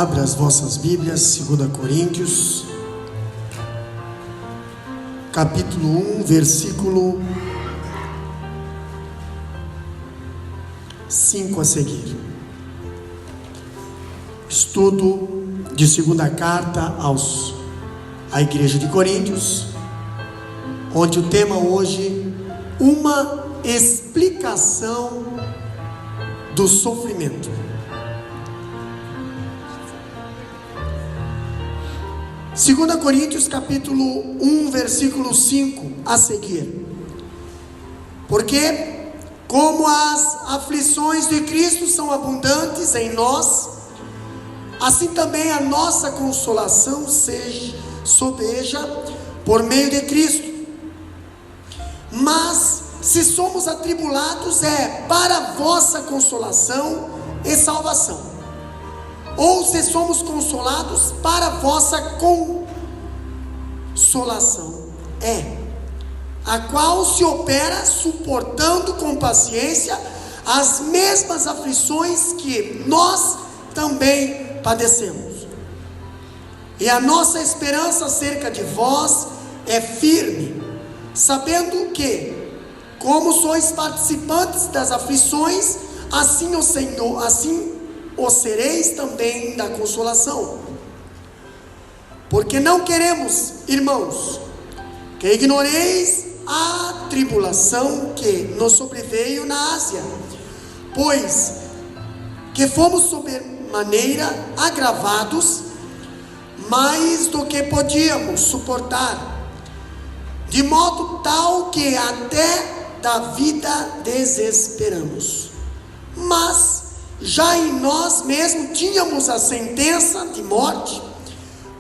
Abra as vossas Bíblias, 2 Coríntios, capítulo 1, versículo 5 a seguir. Estudo de segunda carta à igreja de Coríntios, onde o tema hoje, uma explicação do sofrimento. 2 Coríntios capítulo 1, versículo 5 a seguir. Porque como as aflições de Cristo são abundantes em nós, assim também a nossa consolação sobeja por meio de Cristo. Mas se somos atribulados, é para vossa consolação e salvação. Ou se somos consolados, para vossa consolação a qual se opera suportando com paciência as mesmas aflições que nós também padecemos. E a nossa esperança acerca de vós é firme, sabendo que, como sois participantes das aflições, assim o sereis também da consolação. Porque não queremos, irmãos, que ignoreis a tribulação que nos sobreveio na Ásia, pois que fomos sobremaneira agravados mais do que podíamos suportar, de modo tal que até da vida desesperamos. Mas já em nós mesmos tínhamos a sentença de morte,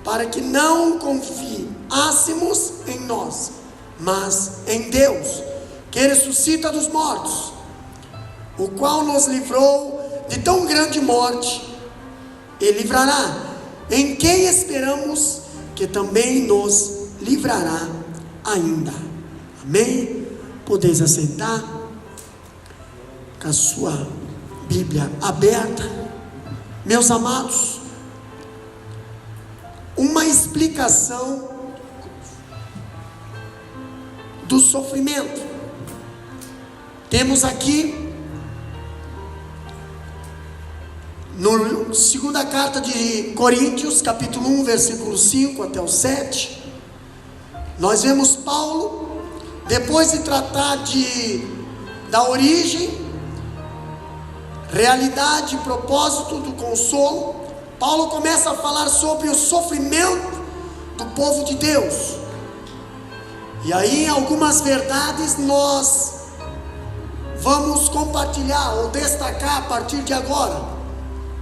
para que não confiássemos em nós, mas em Deus, que ressuscita dos mortos, o qual nos livrou de tão grande morte, e livrará, em quem esperamos que também nos livrará ainda. Amém? Podeis assentar com a sua Bíblia aberta. Meus amados, uma explicação do sofrimento. Temos aqui no segunda carta de Coríntios, capítulo 1, versículo 5 até o 7, nós vemos Paulo, depois de tratar da origem, realidade e propósito do consolo, Paulo começa a falar sobre o sofrimento do povo de Deus. E aí algumas verdades nós vamos compartilhar ou destacar a partir de agora.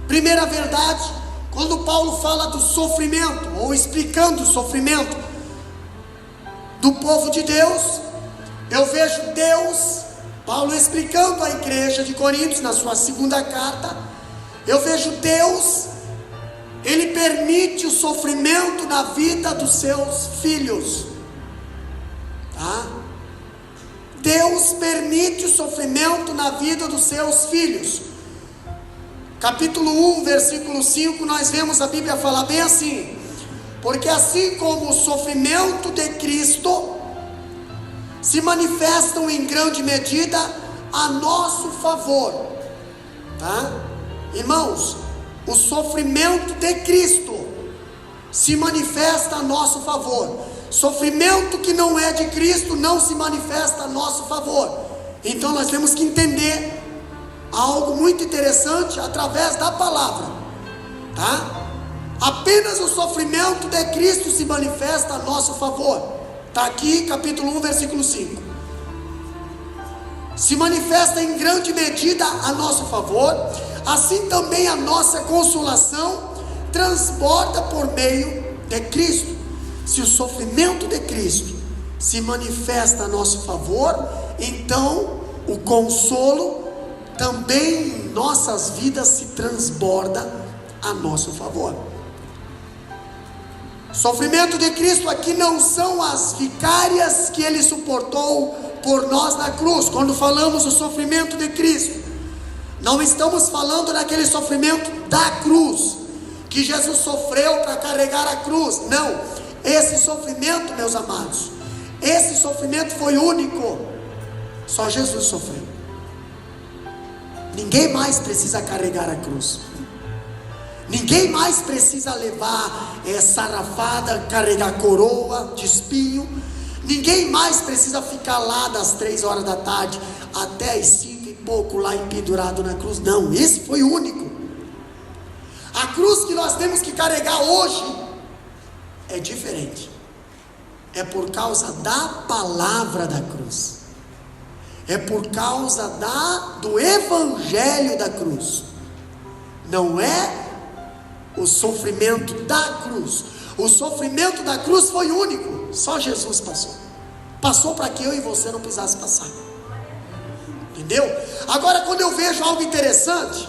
Primeira verdade, quando Paulo fala do sofrimento, ou explicando o sofrimento do povo de Deus, eu vejo Paulo explicando à igreja de Coríntios, na sua segunda carta, eu vejo Deus, Ele permite o sofrimento na vida dos seus filhos, tá? Deus permite o sofrimento na vida dos seus filhos. Capítulo 1, versículo 5, nós vemos a Bíblia falar bem assim: porque assim como o sofrimento de Cristo se manifestam em grande medida a nosso favor, tá? Irmãos, o sofrimento de Cristo se manifesta a nosso favor. Sofrimento que não é de Cristo não se manifesta a nosso favor. Então nós temos que entender algo muito interessante através da palavra, tá? Apenas o sofrimento de Cristo se manifesta a nosso favor. Está aqui, capítulo 1, versículo 5. Se manifesta em grande medida a nosso favor, assim também a nossa consolação transborda por meio de Cristo. Se o sofrimento de Cristo se manifesta a nosso favor, então o consolo também em nossas vidas se transborda a nosso favor. Sofrimento de Cristo aqui não são as vicárias que Ele suportou por nós na cruz. Quando falamos do sofrimento de Cristo, não estamos falando daquele sofrimento da cruz, que Jesus sofreu para carregar a cruz. Não, esse sofrimento, meus amados, esse sofrimento foi único. Só Jesus sofreu. Ninguém mais precisa carregar a cruz. Ninguém mais precisa levar sarrafada, carregar coroa de espinho. Ninguém mais precisa ficar lá das 3 horas da tarde até as 5 e pouco lá pendurado na cruz. Não, esse foi único. A cruz que nós temos que carregar hoje é diferente. É por causa da palavra da cruz. É por causa do evangelho da cruz. Não é o sofrimento da cruz. O sofrimento da cruz foi único. Só Jesus passou. Passou para que eu e você não precisasse passar. Entendeu? Agora, quando eu vejo algo interessante,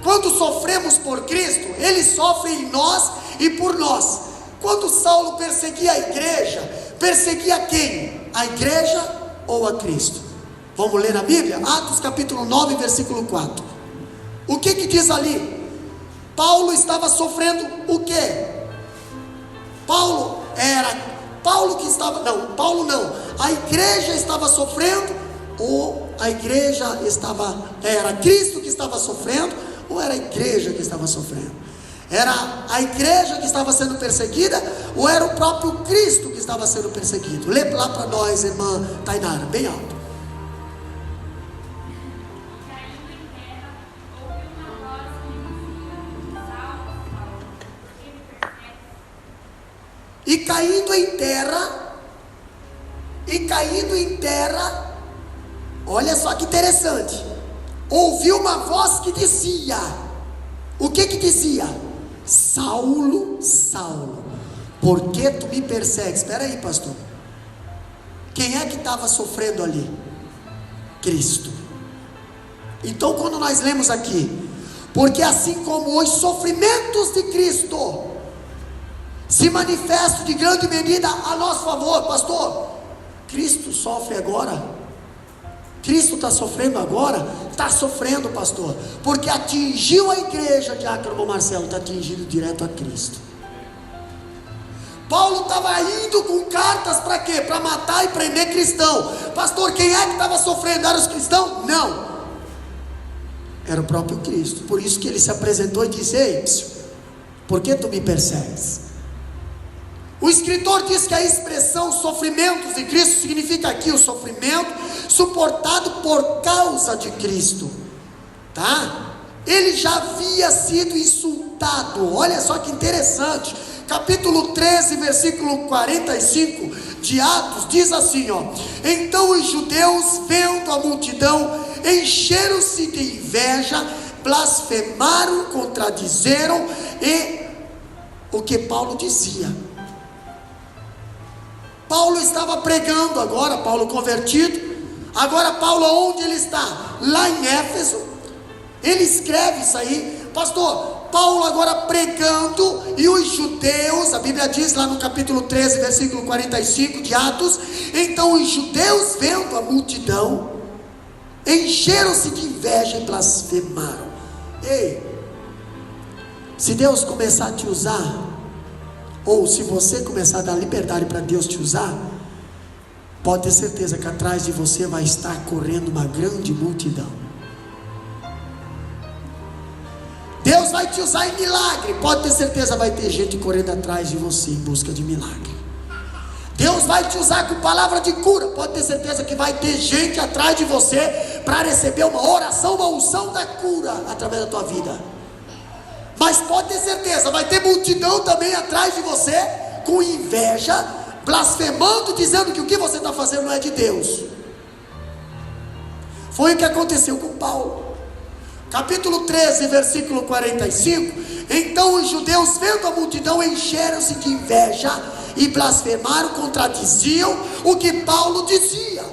quando sofremos por Cristo, Ele sofre em nós e por nós. Quando Saulo perseguia a igreja, perseguia quem? A igreja ou a Cristo? Vamos ler na Bíblia? Atos capítulo 9, versículo 4. O que diz ali? Paulo estava sofrendo o quê? Paulo que estava, não, Paulo não, a igreja estava sofrendo, ou a igreja era Cristo que estava sofrendo, ou era a igreja que estava sofrendo? Era a igreja que estava sendo perseguida, ou era o próprio Cristo que estava sendo perseguido? Lê lá para nós, irmã Tainara, bem alto. E caindo em terra, olha só que interessante, ouviu uma voz que dizia, o que dizia? Saulo, Saulo, por que tu me persegues? Espera aí, pastor, quem é que estava sofrendo ali? Cristo. Então quando nós lemos aqui, porque assim como os sofrimentos de Cristo se manifestam de grande medida a nosso favor, pastor, Cristo sofre agora. Cristo está sofrendo agora? Está sofrendo, pastor, porque atingiu a igreja. Diácono Marcelo, está atingindo direto a Cristo. Paulo estava indo com cartas para quê? Para matar e prender cristão. Pastor, quem é que estava sofrendo? Eram os cristãos? Não, era o próprio Cristo. Por isso que ele se apresentou e disse: ei, por que tu me persegues? O escritor diz que a expressão sofrimentos de Cristo significa aqui o sofrimento suportado por causa de Cristo, tá? Ele já havia sido insultado. Olha só que interessante, capítulo 13, versículo 45 de Atos, diz assim, ó: então os judeus, vendo a multidão, encheram-se de inveja, blasfemaram, contradizeram e o que Paulo dizia. Paulo estava pregando agora, Paulo convertido. Agora Paulo, onde ele está? Lá em Éfeso. Ele escreve isso aí, pastor. Paulo agora pregando, e os judeus, a Bíblia diz lá no capítulo 13, versículo 45 de Atos, então os judeus, vendo a multidão, encheram-se de inveja e blasfemaram. Ei, se Deus começar a te usar, ou se você começar a dar liberdade para Deus te usar, pode ter certeza que atrás de você vai estar correndo uma grande multidão. Deus vai te usar em milagre, pode ter certeza vai ter gente correndo atrás de você em busca de milagre. Deus vai te usar com palavra de cura, pode ter certeza que vai ter gente atrás de você para receber uma oração, uma unção da cura através da tua vida. Mas pode ter certeza, vai ter multidão também atrás de você, com inveja, blasfemando, dizendo que o que você está fazendo não é de Deus. Foi o que aconteceu com Paulo. Capítulo 13, versículo 45. Então os judeus, vendo a multidão, encheram-se de inveja e blasfemaram, contradiziam o que Paulo dizia.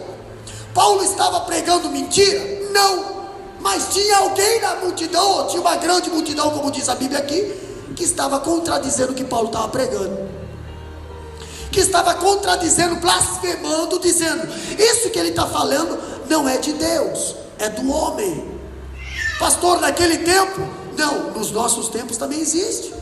Paulo estava pregando mentira? Não. Mas tinha alguém na multidão, ou tinha uma grande multidão, como diz a Bíblia aqui, que estava contradizendo o que Paulo estava pregando, que estava contradizendo, blasfemando, dizendo: isso que ele está falando não é de Deus, é do homem. Pastor, naquele tempo? Não, nos nossos tempos também existe.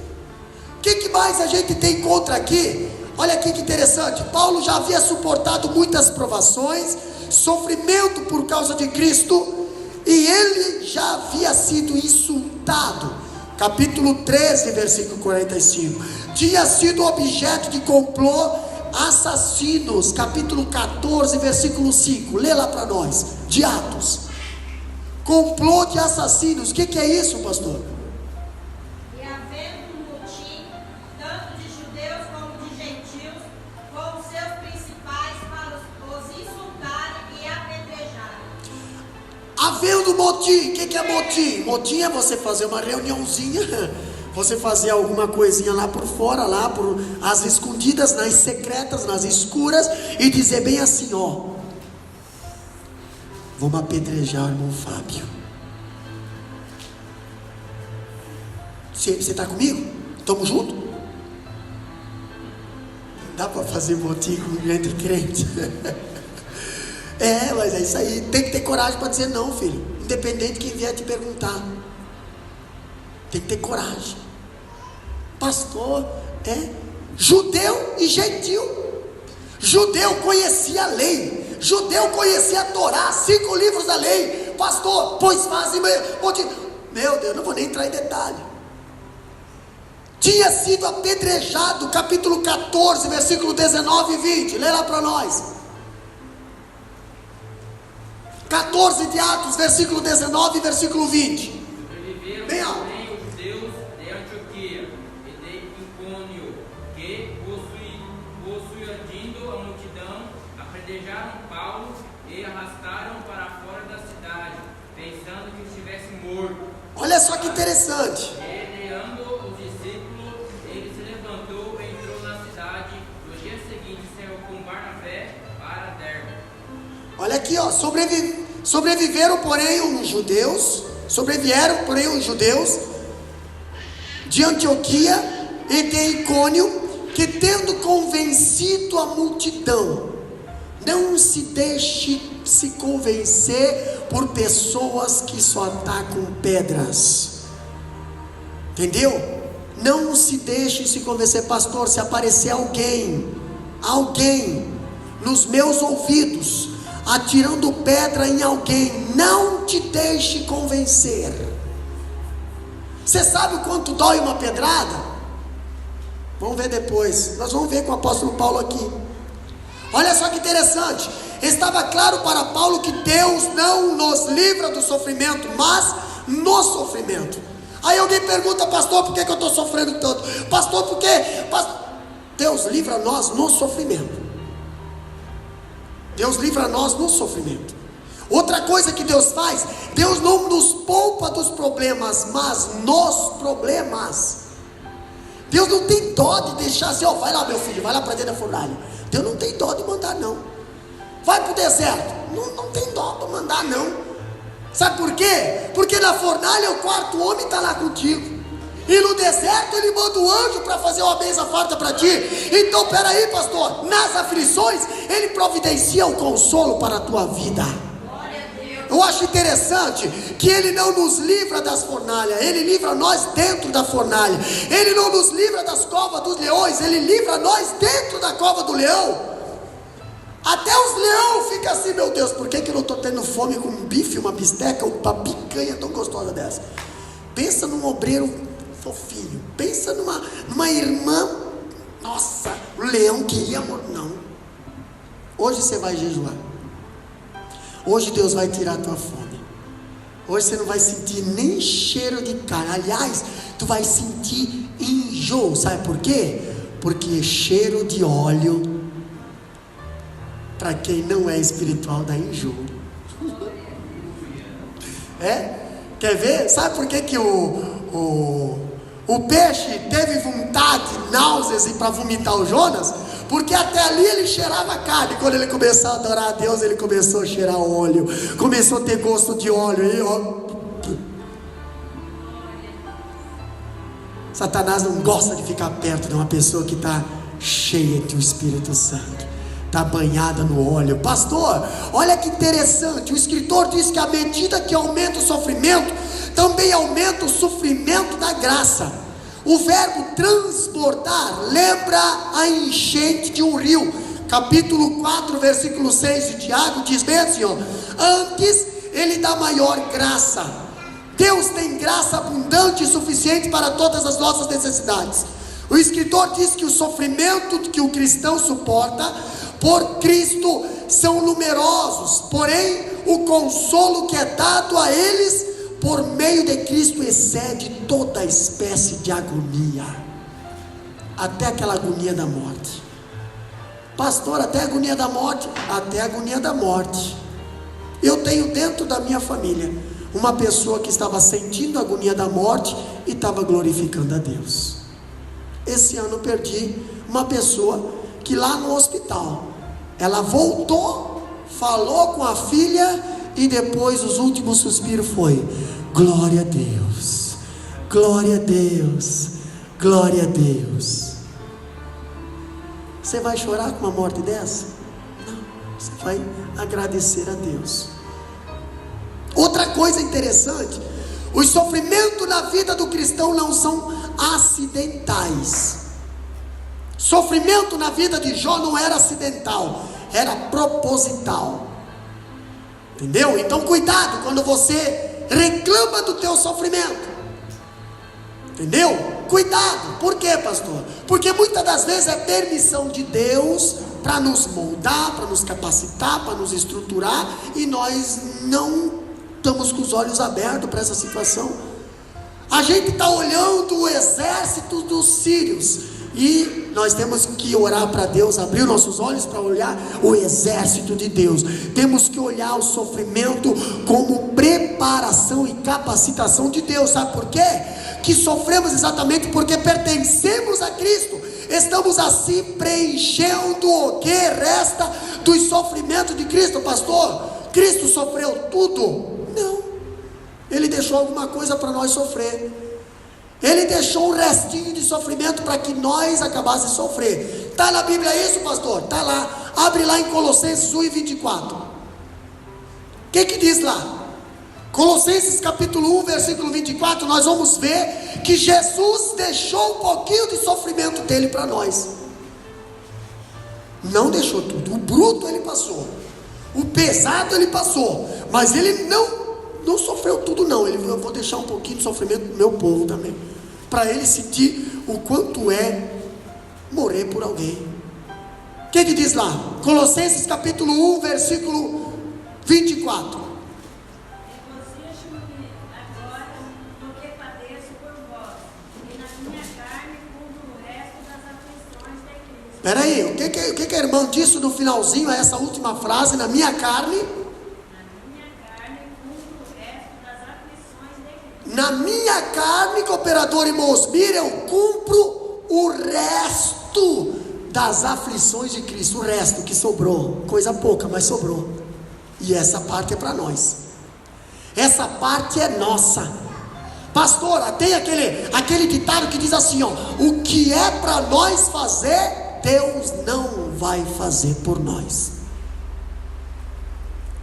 O que mais a gente tem contra aqui? Olha aqui que interessante. Paulo já havia suportado muitas provações, sofrimento por causa de Cristo, e ele já havia sido insultado. Capítulo 13, versículo 45. Tinha sido objeto de complô, assassinos. Capítulo 14, versículo 5. Lê lá para nós, de Atos. Complô de assassinos. O que é isso, pastor? E havendo um motim, tanto de judeus como de gentios, com os seus principais para os insultarem e apedrejarem. Havendo motim. O que é motim? Motim é você fazer uma reuniãozinha, você fazer alguma coisinha lá por fora, lá por as escondidas, nas secretas, nas escuras, e dizer bem assim, ó: vamos apedrejar o irmão Fábio. Você está comigo? Estamos juntos? Dá para fazer motim entre crentes? Mas é isso aí. Tem que ter coragem para dizer não, filho. Independente de quem vier te perguntar. Tem que ter coragem. Pastor, judeu e gentil. Judeu conhecia a lei. Judeu conhecia a Torá, 5 livros da lei. Pastor, pois fazem. Meu Deus, não vou nem entrar em detalhe. Tinha sido apedrejado, capítulo 14, versículo 19 e 20. Lê lá para nós. 14 de Atos, versículo 19 e versículo 20. Bem alto. Os judeus de Antioquia e de Icônio, que, possuindo a multidão, apedrejaram Paulo e arrastaram para fora da cidade, pensando que estivesse morto. Olha só que interessante. Rodeando os discípulos, ele se levantou e entrou na cidade. No dia seguinte saiu com Barnabé para Derbe. Olha aqui, ó, sobreviveram, porém, os judeus de Antioquia e de Icônio, que tendo convencido a multidão, não se deixe se convencer por pessoas que só atacam pedras. Entendeu? Não se deixe se convencer, pastor. Se aparecer alguém nos meus ouvidos atirando pedra em alguém, não te deixe convencer. Você sabe o quanto dói uma pedrada? Vamos ver depois. Nós vamos ver com o apóstolo Paulo aqui. Olha só que interessante. Estava claro para Paulo que Deus não nos livra do sofrimento, mas no sofrimento. Aí alguém pergunta, pastor, por que eu estou sofrendo tanto? Pastor, por quê? Deus livra nós no sofrimento. Deus livra nós no sofrimento. Outra coisa que Deus faz, Deus não nos poupa dos problemas, mas nos problemas. Deus não tem dó de deixar assim, vai lá meu filho, vai lá para dentro da fornalha. Deus não tem dó de mandar não. Vai para o deserto, não tem dó para mandar não. Sabe por quê? Porque na fornalha o quarto homem está lá contigo. E no deserto ele manda o anjo para fazer uma mesa farta para ti. Então peraí, pastor, nas aflições ele providencia o consolo para a tua vida. Eu acho interessante que ele não nos livra das fornalhas, ele livra nós dentro da fornalha. Ele não nos livra das covas dos leões, ele livra nós dentro da cova do leão. Até os leões ficam assim, meu Deus, por que eu não estou tendo fome com um bife, uma bisteca, uma picanha tão gostosa dessa? Pensa num obreiro fofinho, pensa numa irmã, nossa, o leão queria morrer. Não, hoje você vai jejuar, hoje Deus vai tirar a tua fome, hoje você não vai sentir nem cheiro de carne, aliás, tu vai sentir enjoo, sabe por quê? Porque cheiro de óleo, para quem não é espiritual, dá enjoo. Quer ver? Sabe por que o peixe teve vontade, náuseas e para vomitar o Jonas? Porque até ali ele cheirava carne. Quando ele começou a adorar a Deus, ele começou a cheirar óleo, começou a ter gosto de óleo. E, Satanás não gosta de ficar perto de uma pessoa que está cheia do Espírito Santo, está banhada no óleo. Pastor, olha que interessante, o escritor diz que à medida que aumenta o sofrimento, também aumenta o sofrimento da graça. O verbo transbordar lembra a enchente de um rio. Capítulo 4, versículo 6 de Tiago diz bem assim, ó: antes ele dá maior graça. Deus tem graça abundante e suficiente para todas as nossas necessidades. O escritor diz que o sofrimento que o cristão suporta por Cristo são numerosos, porém o consolo que é dado a eles por meio de Cristo excede toda espécie de agonia, até aquela agonia da morte. Pastor, até a agonia da morte? Até a agonia da morte. Eu tenho dentro da minha família uma pessoa que estava sentindo a agonia da morte e estava glorificando a Deus. Esse ano eu perdi uma pessoa que lá no hospital, ela voltou, falou com a filha e depois os últimos suspiros foi: glória a Deus, glória a Deus, glória a Deus. Você vai chorar com uma morte dessa? Não, você vai agradecer a Deus. Outra coisa interessante: os sofrimentos na vida do cristão não são acidentais. Sofrimento na vida de Jó não era acidental, era proposital. Entendeu? Então cuidado quando você reclama do teu sofrimento. Entendeu? Cuidado. Por quê, pastor? Porque muitas das vezes é permissão de Deus para nos moldar, para nos capacitar, para nos estruturar, e nós não estamos com os olhos abertos para essa situação. A gente está olhando o exército dos sírios, e nós temos que orar para Deus abrir nossos olhos para olhar o exército de Deus. Temos que olhar o sofrimento como preparação e capacitação de Deus. Sabe por quê? Que sofremos exatamente porque pertencemos a Cristo. Estamos assim preenchendo o que resta dos sofrimentos de Cristo. Pastor, Cristo sofreu tudo? Não, Ele deixou alguma coisa para nós sofrer. Ele deixou um restinho de sofrimento para que nós acabássemos de sofrer. Está na Bíblia isso, pastor? Está lá. Abre lá em Colossenses 1:24. O que diz lá? Colossenses capítulo 1, versículo 24. Nós vamos ver que Jesus deixou um pouquinho de sofrimento dele para nós. Não deixou tudo. O bruto ele passou, o pesado ele passou, mas ele não sofreu tudo não. Eu vou deixar um pouquinho de sofrimento do meu povo também, para ele sentir o quanto é morrer por alguém. O que diz lá? Colossenses capítulo 1, versículo 24. Regozijo-me agora no que padeço por vós, e na minha carne cumpro o resto das aflições de Cristo. Espera aí, o que a irmã disse no finalzinho a essa última frase? Na minha carne. Na minha carne, cooperador e Mosbir, eu cumpro o resto das aflições de Cristo. O resto que sobrou, coisa pouca, mas sobrou. E essa parte é para nós. Essa parte é nossa. Pastor, tem aquele ditado que diz assim, ó: o que é para nós fazer, Deus não vai fazer por nós.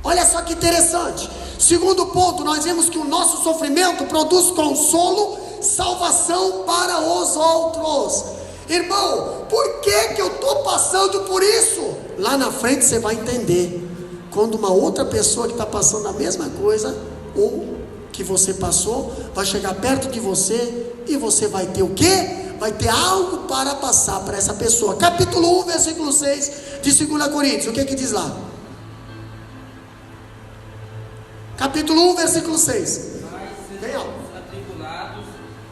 Olha só que interessante. Segundo ponto, nós vemos que o nosso sofrimento produz consolo, salvação para os outros. Irmão, por que eu estou passando por isso? Lá na frente você vai entender, quando uma outra pessoa que está passando a mesma coisa, ou que você passou, vai chegar perto de você, e você vai ter o quê? Vai ter algo para passar para essa pessoa. Capítulo 1, versículo 6 de 2 Coríntios, o que diz lá? Capítulo 1, versículo 6. Mas se somos atribulados,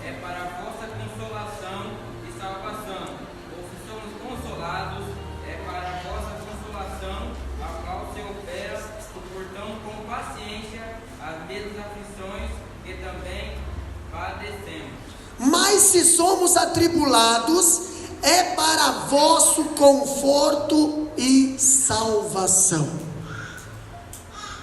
é para a vossa consolação e salvação. Ou se somos consolados, é para a vossa consolação, a qual se opera, suportando com paciência as mesmas aflições que também padecemos. Mas se somos atribulados, é para vosso conforto e salvação.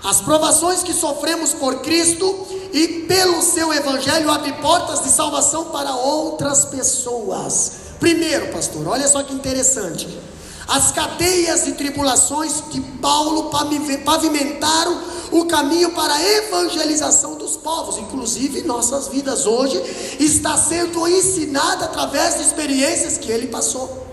As provações que sofremos por Cristo e pelo seu evangelho abrem portas de salvação para outras pessoas. Primeiro, pastor, olha só que interessante. As cadeias e tribulações de Paulo pavimentaram o caminho para a evangelização dos povos. Inclusive nossas vidas hoje está sendo ensinada através de experiências que ele passou.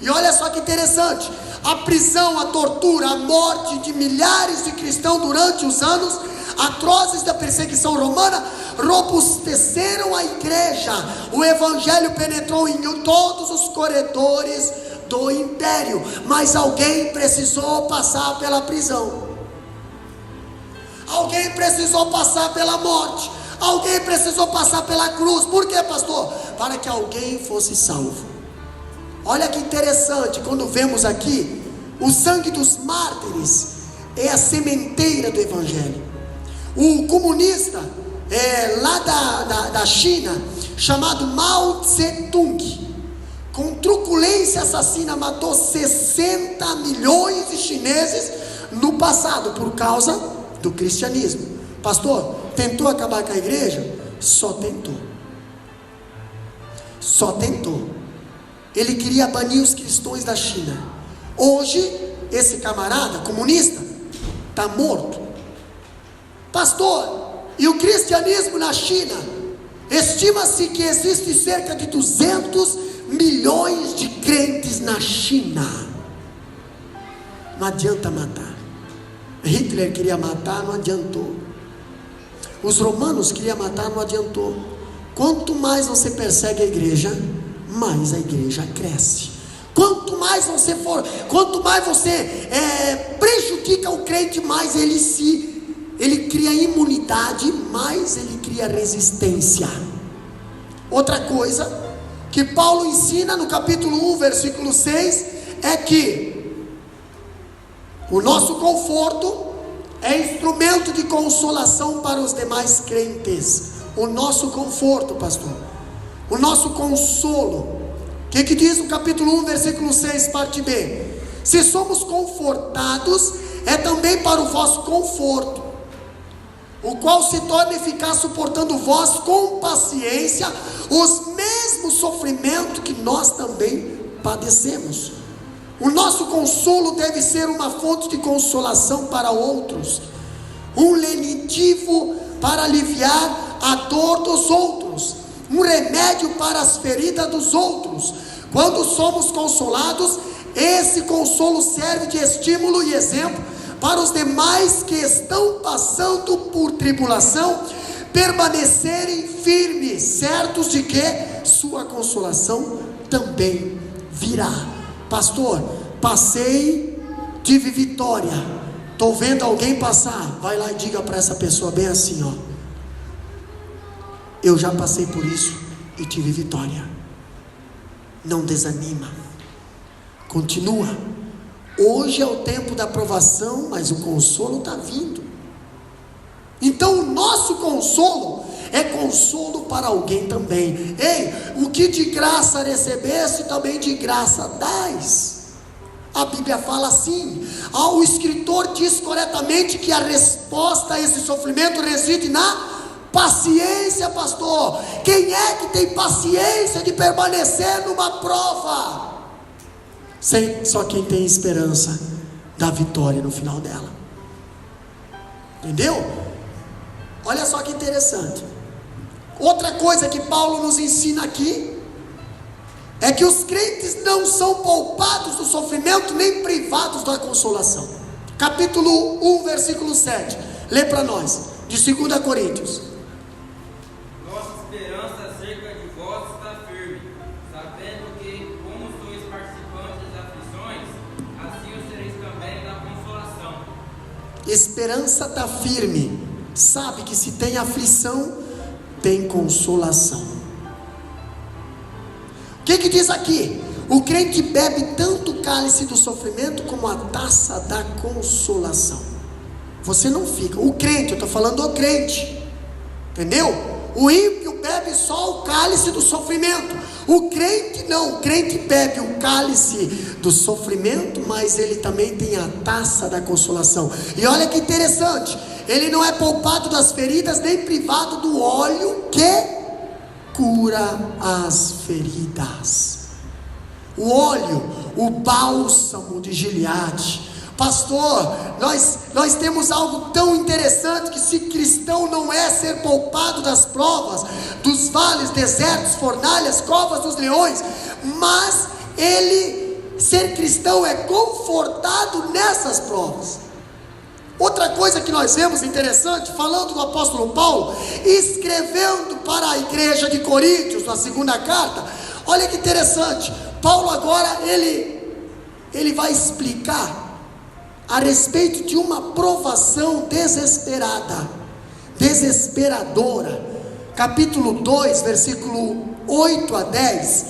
E olha só que interessante, a prisão, a tortura, a morte de milhares de cristãos durante os anos atrozes da perseguição romana robusteceram a igreja. O evangelho penetrou em todos os corredores do império, mas alguém precisou passar pela prisão, alguém precisou passar pela morte, alguém precisou passar pela cruz. Por quê, pastor? Para que alguém fosse salvo. Olha que interessante, quando vemos aqui, o sangue dos mártires é a sementeira do evangelho. O comunista lá da China, chamado Mao Tse-tung, com truculência assassina, matou 60 milhões de chineses no passado, por causa do cristianismo. Pastor, tentou acabar com a igreja? Só tentou. Ele queria banir os cristãos da China. Hoje, esse camarada comunista está morto. Pastor, e o cristianismo na China? Estima-se que existe cerca de 200 milhões de crentes na China. Não adianta matar. Hitler queria matar, não adiantou. Os romanos queriam matar, não adiantou. Quanto mais você persegue a igreja, mais a igreja cresce. Quanto mais você prejudica o crente, mais ele cria imunidade, mais ele cria resistência. Outra coisa que Paulo ensina no capítulo 1, versículo 6, é que o nosso conforto é instrumento de consolação para os demais crentes. O nosso conforto, pastor, o nosso consolo. O que diz o capítulo 1, versículo 6, parte B? Se somos confortados, é também para o vosso conforto, o qual se torna eficaz, suportando vós com paciência os mesmos sofrimentos que nós também padecemos. O nosso consolo deve ser uma fonte de consolação para outros, um lenitivo para aliviar a dor dos outros, um remédio para as feridas dos outros. Quando somos consolados, esse consolo serve de estímulo e exemplo para os demais que estão passando por tribulação, permanecerem firmes, certos de que sua consolação também virá. Pastor, passei, tive vitória. Estou vendo alguém passar, vai lá e diga para essa pessoa bem assim, ó: eu já passei por isso e tive vitória. Não desanima, continua. Hoje é o tempo da provação, mas o consolo está vindo. Então o nosso consolo é consolo para alguém também. Ei, o que de graça recebeste, também de graça dás. A Bíblia fala assim. O escritor diz corretamente que a resposta a esse sofrimento reside na paciência, pastor. Quem é que tem paciência de permanecer numa prova? Só quem tem esperança da vitória no final dela. Entendeu? Olha só que interessante. Outra coisa que Paulo nos ensina aqui é que os crentes não são poupados do sofrimento nem privados da consolação. Capítulo 1, versículo 7. Lê para nós, de 2 Coríntios. Nossa esperança acerca de vós está firme, sabendo que, como sois participantes das aflições, assim o sereis também da consolação. Esperança está firme. Sabe que se tem aflição, tem consolação. O que diz aqui? O crente bebe tanto o cálice do sofrimento como a taça da consolação. Você não fica, o crente, eu estou falando do crente, entendeu? O ímpio bebe só o cálice do sofrimento. O crente não, o crente bebe o cálice do sofrimento, mas ele também tem a taça da consolação. E olha que interessante, ele não é poupado das feridas, nem privado do óleo que cura as feridas. O óleo, o bálsamo de Gileade, pastor, nós temos algo tão interessante, que se cristão não é ser poupado das provas, dos vales, desertos, fornalhas, covas dos leões, mas ser cristão é confortado nessas provas. Outra coisa que nós vemos interessante, falando do apóstolo Paulo, escrevendo para a igreja de Coríntios, na segunda carta, olha que interessante, Paulo agora, ele vai explicar a respeito de uma provação desesperadora, capítulo 2, versículo 8 a 10,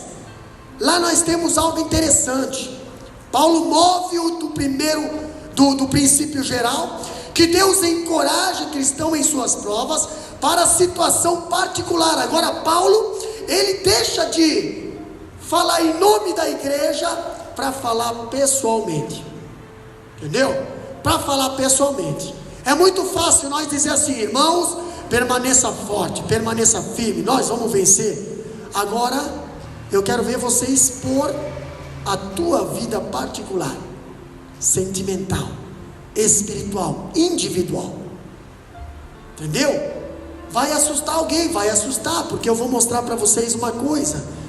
lá nós temos algo interessante. Paulo move do princípio geral, que Deus encoraja o cristão em suas provas, para a situação particular. Agora Paulo, ele deixa de falar em nome da igreja, para falar pessoalmente, entendeu? Para falar pessoalmente. É muito fácil nós dizer assim: irmãos, permaneça forte, permaneça firme, nós vamos vencer. Agora eu quero ver você expor a tua vida particular, sentimental, espiritual, individual, entendeu? Vai assustar alguém, vai assustar, porque eu vou mostrar para vocês uma coisa.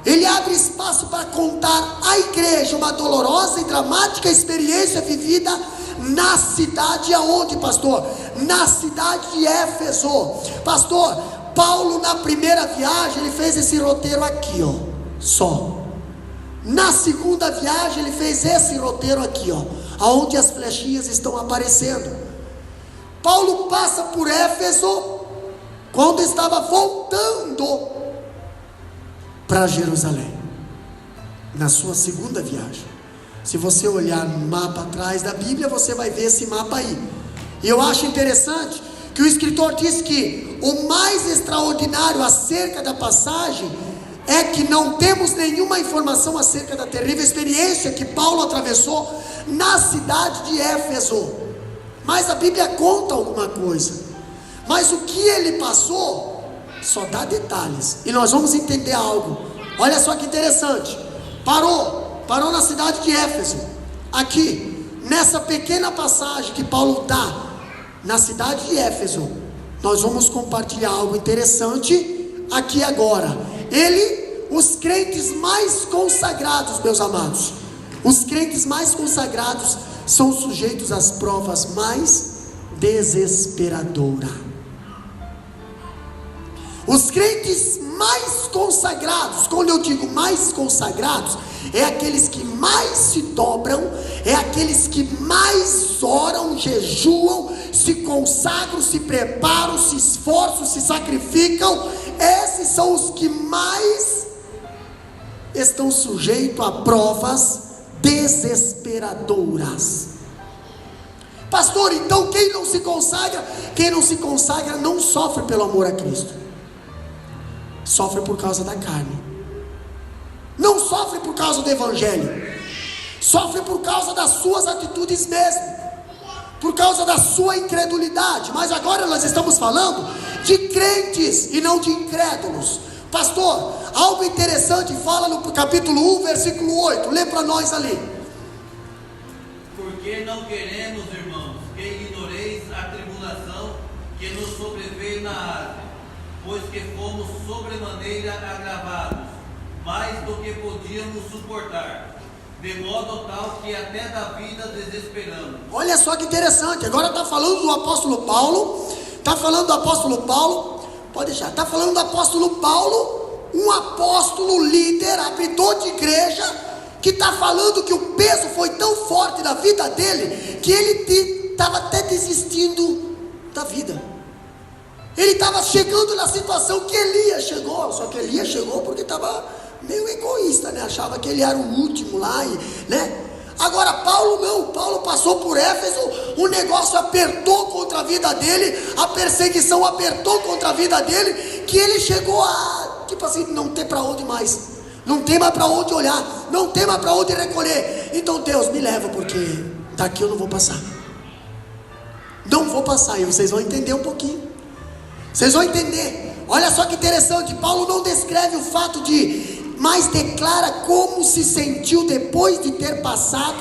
Ele abre espaço para contar à igreja uma dolorosa e dramática experiência vivida na cidade aonde, pastor? Na cidade de Éfeso. Pastor, Paulo, na primeira viagem, ele fez esse roteiro aqui, ó, só. Na segunda viagem, ele fez esse roteiro aqui, ó, aonde as flechinhas estão aparecendo. Paulo passa por Éfeso quando estava voltando para Jerusalém, na sua segunda viagem. Se você olhar no mapa atrás da Bíblia, você vai ver esse mapa aí. E eu acho interessante que o escritor diz que o mais extraordinário acerca da passagem é que não temos nenhuma informação acerca da terrível experiência que Paulo atravessou na cidade de Éfeso, mas a Bíblia conta alguma coisa. Mas o que ele passou só dá detalhes, e nós vamos entender algo. Olha só que interessante. Parou na cidade de Éfeso. Aqui, nessa pequena passagem que Paulo dá na cidade de Éfeso, nós vamos compartilhar algo interessante aqui agora. Os crentes mais consagrados, meus amados, os crentes mais consagrados são sujeitos às provas mais desesperadoras. Os crentes mais consagrados, quando eu digo mais consagrados, é aqueles que mais se dobram, é aqueles que mais oram, jejuam, se consagram, se preparam, se esforçam, se sacrificam. Esses são os que mais estão sujeitos a provas desesperadoras. Pastor, então quem não se consagra não sofre pelo amor a Cristo. Sofre por causa da carne. Não sofre por causa do evangelho. Sofre por causa das suas atitudes mesmo, por causa da sua incredulidade. Mas agora nós estamos falando de crentes e não de incrédulos. Pastor, algo interessante fala no capítulo 1, versículo 8. Lê para nós ali. Porque não queremos, irmãos, que ignoreis a tribulação que nos sobreveio na Ásia, pois que fomos sobremaneira agravados, mais do que podíamos suportar, de modo tal que até da vida desesperamos. Olha só que interessante, agora está falando do apóstolo Paulo, pode deixar, está falando do apóstolo Paulo, um apóstolo líder, abridor de igreja, que está falando que o peso foi tão forte na vida dele, que ele estava até desistindo da vida. Ele estava chegando na situação que Elias chegou, só que Elias chegou porque estava meio egoísta, né? Achava que ele era o último lá, né? Agora Paulo não, Paulo passou por Éfeso, o negócio apertou contra a vida dele, a perseguição apertou contra a vida dele, que ele chegou a, tipo assim, não tem para onde mais, não tem mais para onde olhar, não tem mais para onde recolher. Então Deus me leva, porque daqui eu não vou passar, e vocês vão entender um pouquinho. Vocês vão entender. Olha só que interessante, Paulo não descreve o fato mas declara como se sentiu depois de ter passado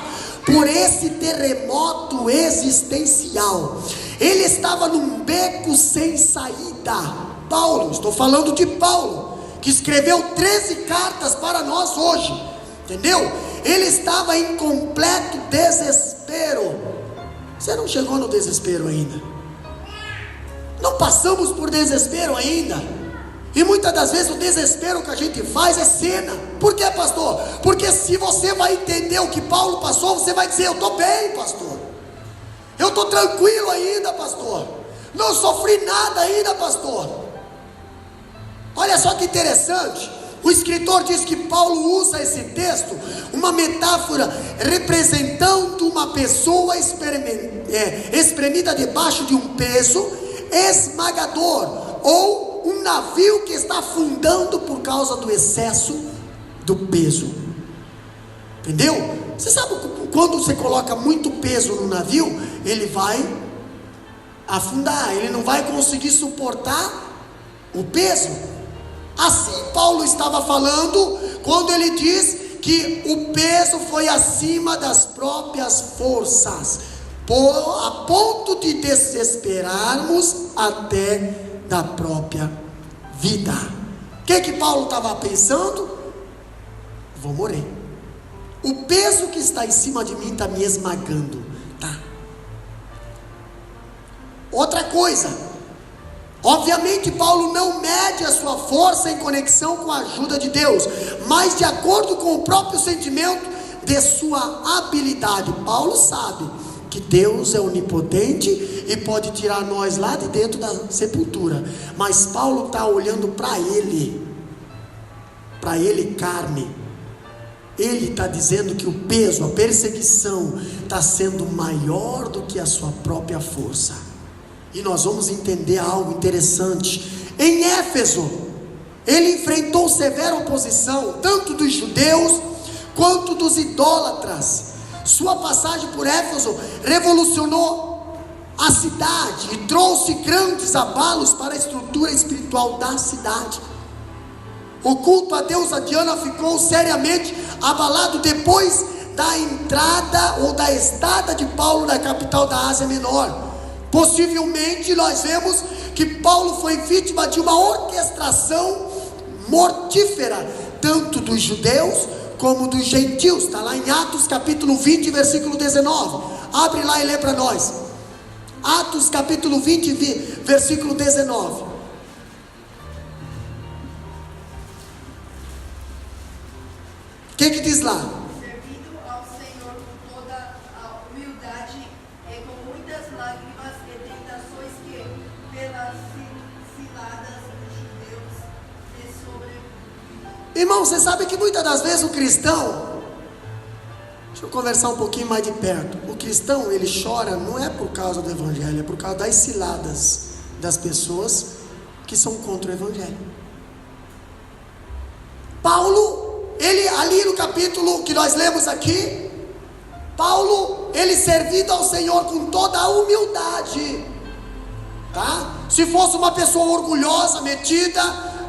por esse terremoto existencial. Ele estava num beco sem saída. Paulo, estou falando de Paulo, que escreveu 13 cartas para nós hoje, entendeu? Ele estava em completo desespero. Você não chegou no desespero ainda? Não passamos por desespero ainda. E muitas das vezes o desespero que a gente faz é cena. Por quê, pastor? Porque se você vai entender o que Paulo passou, você vai dizer: eu estou bem, pastor, eu estou tranquilo ainda, pastor, não sofri nada ainda, pastor. Olha só que interessante. O escritor diz que Paulo usa esse texto, uma metáfora representando uma pessoa espremida debaixo de um peso esmagador, ou um navio que está afundando por causa do excesso do peso. Entendeu? Você sabe, quando você coloca muito peso no navio, ele vai afundar, ele não vai conseguir suportar o peso. Assim Paulo estava falando quando ele diz que o peso foi acima das próprias forças, a ponto de desesperarmos até da própria vida. O que Paulo estava pensando? Vou morrer. O peso que está em cima de mim está me esmagando, tá? Outra coisa, obviamente Paulo não mede a sua força em conexão com a ajuda de Deus, mas de acordo com o próprio sentimento de sua habilidade. Paulo sabe que Deus é onipotente e pode tirar nós lá de dentro da sepultura, mas Paulo está olhando para ele carne. Ele está dizendo que o peso, a perseguição está sendo maior do que a sua própria força. E nós vamos entender algo interessante. Em Éfeso, ele enfrentou severa oposição, tanto dos judeus quanto dos idólatras. Sua passagem por Éfeso revolucionou a cidade e trouxe grandes abalos para a estrutura espiritual da cidade. O culto a deusa Diana ficou seriamente abalado depois da entrada ou da estada de Paulo na capital da Ásia Menor. Possivelmente nós vemos que Paulo foi vítima de uma orquestração mortífera, tanto dos judeus como dos gentios. Está lá em Atos capítulo 20, versículo 19. Abre lá e lê para nós. Atos capítulo 20, versículo 19. O que diz lá? Servindo ao Senhor com toda a humildade e com muitas lágrimas e tentações que, pelas ciladas dos judeus, lhe sobreviveram. Irmão, você sabe que muitas das vezes o cristão, deixa eu conversar um pouquinho mais de perto. O cristão, ele chora não é por causa do evangelho, é por causa das ciladas das pessoas que são contra o evangelho. Paulo, ele ali no capítulo que nós lemos aqui, Paulo, ele servindo ao Senhor com toda a humildade, tá? Se fosse uma pessoa orgulhosa, metida,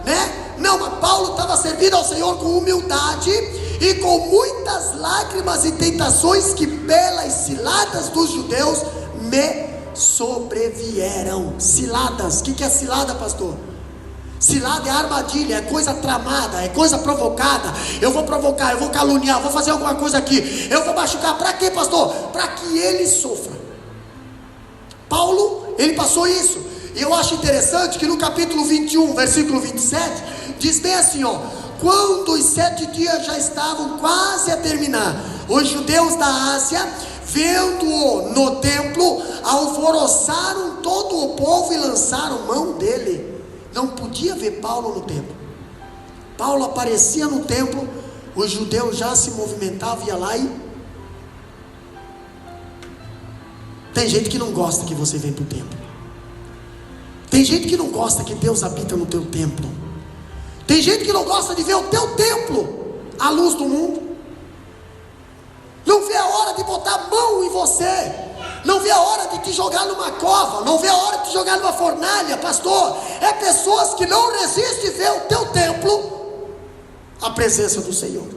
né? Não, mas Paulo estava servindo ao Senhor com humildade e com muitas lágrimas e tentações que pelas ciladas dos judeus me sobrevieram. Ciladas, o que é cilada, pastor? Cilada é armadilha, é coisa tramada, é coisa provocada. Eu vou provocar, eu vou caluniar, vou fazer alguma coisa aqui, eu vou machucar. Para quê, pastor? Para que ele sofra. Paulo, ele passou isso. E eu acho interessante que no capítulo 21, versículo 27, diz bem assim, ó: quando os 7 dias já estavam quase a terminar, os judeus da Ásia, vendo-o no templo, alvoroçaram todo o povo e lançaram mão dele. Não podia ver Paulo no templo. Paulo aparecia no templo, os judeus já se movimentavam, ia lá e... Tem gente que não gosta que você venha para o templo. Tem gente que não gosta que Deus habita no teu templo. Tem gente que não gosta de ver o teu templo à luz do mundo. Não vê a hora de botar a mão em você. Não vê a hora de te jogar numa cova. Não vê a hora de te jogar numa fornalha, pastor. É pessoas que não resistem ver o teu templo, a presença do Senhor.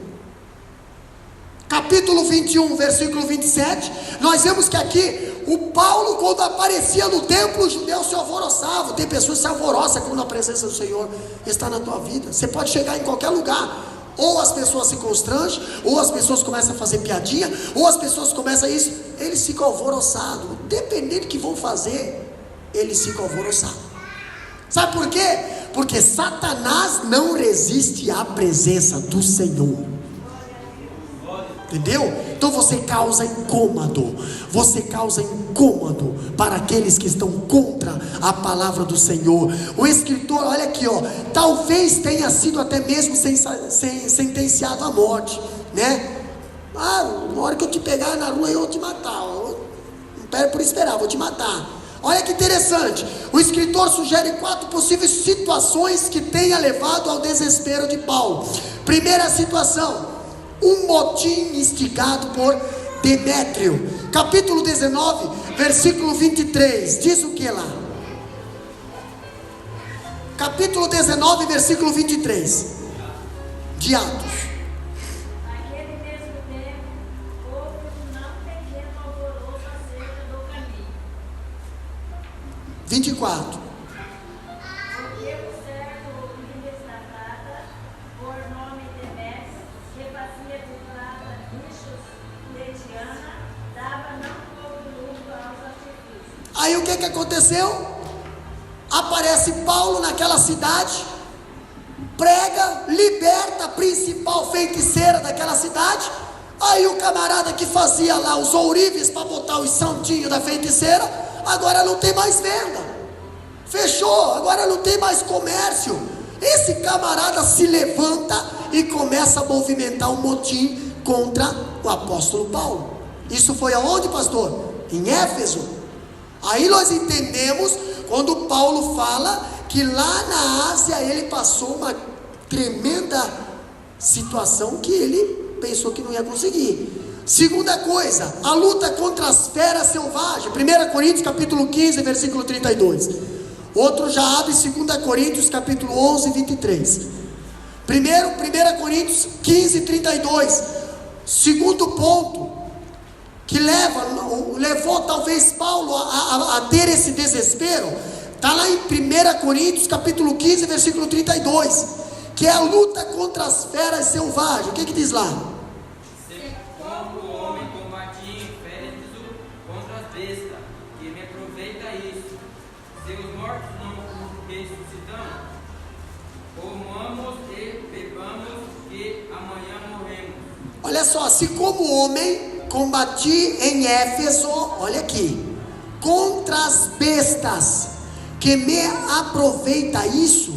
capítulo 21, versículo 27, nós vemos que aqui o Paulo, quando aparecia no templo, os judeus se alvoroçavam. Tem pessoas que se alvoroçam quando a presença do Senhor está na tua vida. Você pode chegar em qualquer lugar, ou as pessoas se constrangem, ou as pessoas começam a fazer piadinha, ou as pessoas começam a isso, eles ficam alvoroçados. Dependendo do que vão fazer, eles ficam alvoroçados. Sabe por quê? Porque Satanás não resiste à presença do Senhor. Entendeu? Então você causa incômodo. Você causa incômodo para aqueles que estão contra a palavra do Senhor. O escritor, olha aqui, ó, talvez tenha sido até mesmo sentenciado à morte, né? Na hora que eu te pegar na rua eu vou te matar. Não perde por esperar, vou te matar. Olha que interessante. O escritor sugere 4 possíveis situações que tenha levado ao desespero de Paulo. Primeira situação: um motim instigado por Demétrio. Capítulo 19, versículo 23. Diz o que lá? Capítulo 19, versículo 23 de Atos. Naquele mesmo tempo, houve não pequeno alvoroço acerca do caminho. 24. Porque o certo Líder da Prata, por nome Demétrio, que fazia de prata bichos de Diana, dava não pouco lucro aos artifícios. Aí o que aconteceu? Aparece Paulo naquela cidade, prega, liberta a principal feiticeira daquela cidade. Aí o camarada que fazia lá os ourives para botar os santinhos da feiticeira, agora não tem mais venda, fechou, agora não tem mais comércio. Esse camarada se levanta e começa a movimentar um motim contra o apóstolo Paulo. Isso foi aonde, pastor? Em Éfeso. Aí nós entendemos quando Paulo fala que lá na Ásia ele passou uma tremenda situação que ele pensou que não ia conseguir. Segunda coisa, a luta contra as feras selvagens. 1 Coríntios capítulo 15, versículo 32. Outro já abre 2 Coríntios capítulo 11, 23. 1 Coríntios 15, 32. Segundo ponto que levou talvez Paulo a ter esse desespero, está lá em 1 Coríntios capítulo 15, versículo 32, que é a luta contra as feras selvagens. O que diz lá? Como o homem combatia em Éfeso contra as bestas, que me aproveita isso. Se os mortos não ressuscitam, comamos e bebamos, que amanhã morremos. Olha só, se como homem combati em Éfeso, olha aqui, contra as bestas, que me aproveita isso,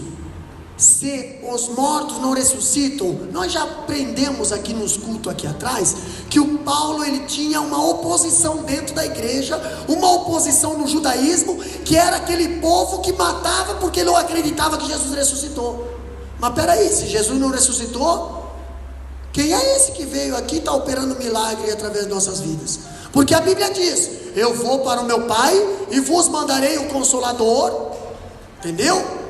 se os mortos não ressuscitam. Nós já aprendemos aqui nos cultos aqui atrás, que o Paulo ele tinha uma oposição dentro da igreja, uma oposição no judaísmo, que era aquele povo que matava porque não acreditava que Jesus ressuscitou. Mas peraí, se Jesus não ressuscitou, quem é esse que veio aqui e está operando milagre através de nossas vidas? Porque a Bíblia diz: eu vou para o meu Pai e vos mandarei o Consolador, entendeu?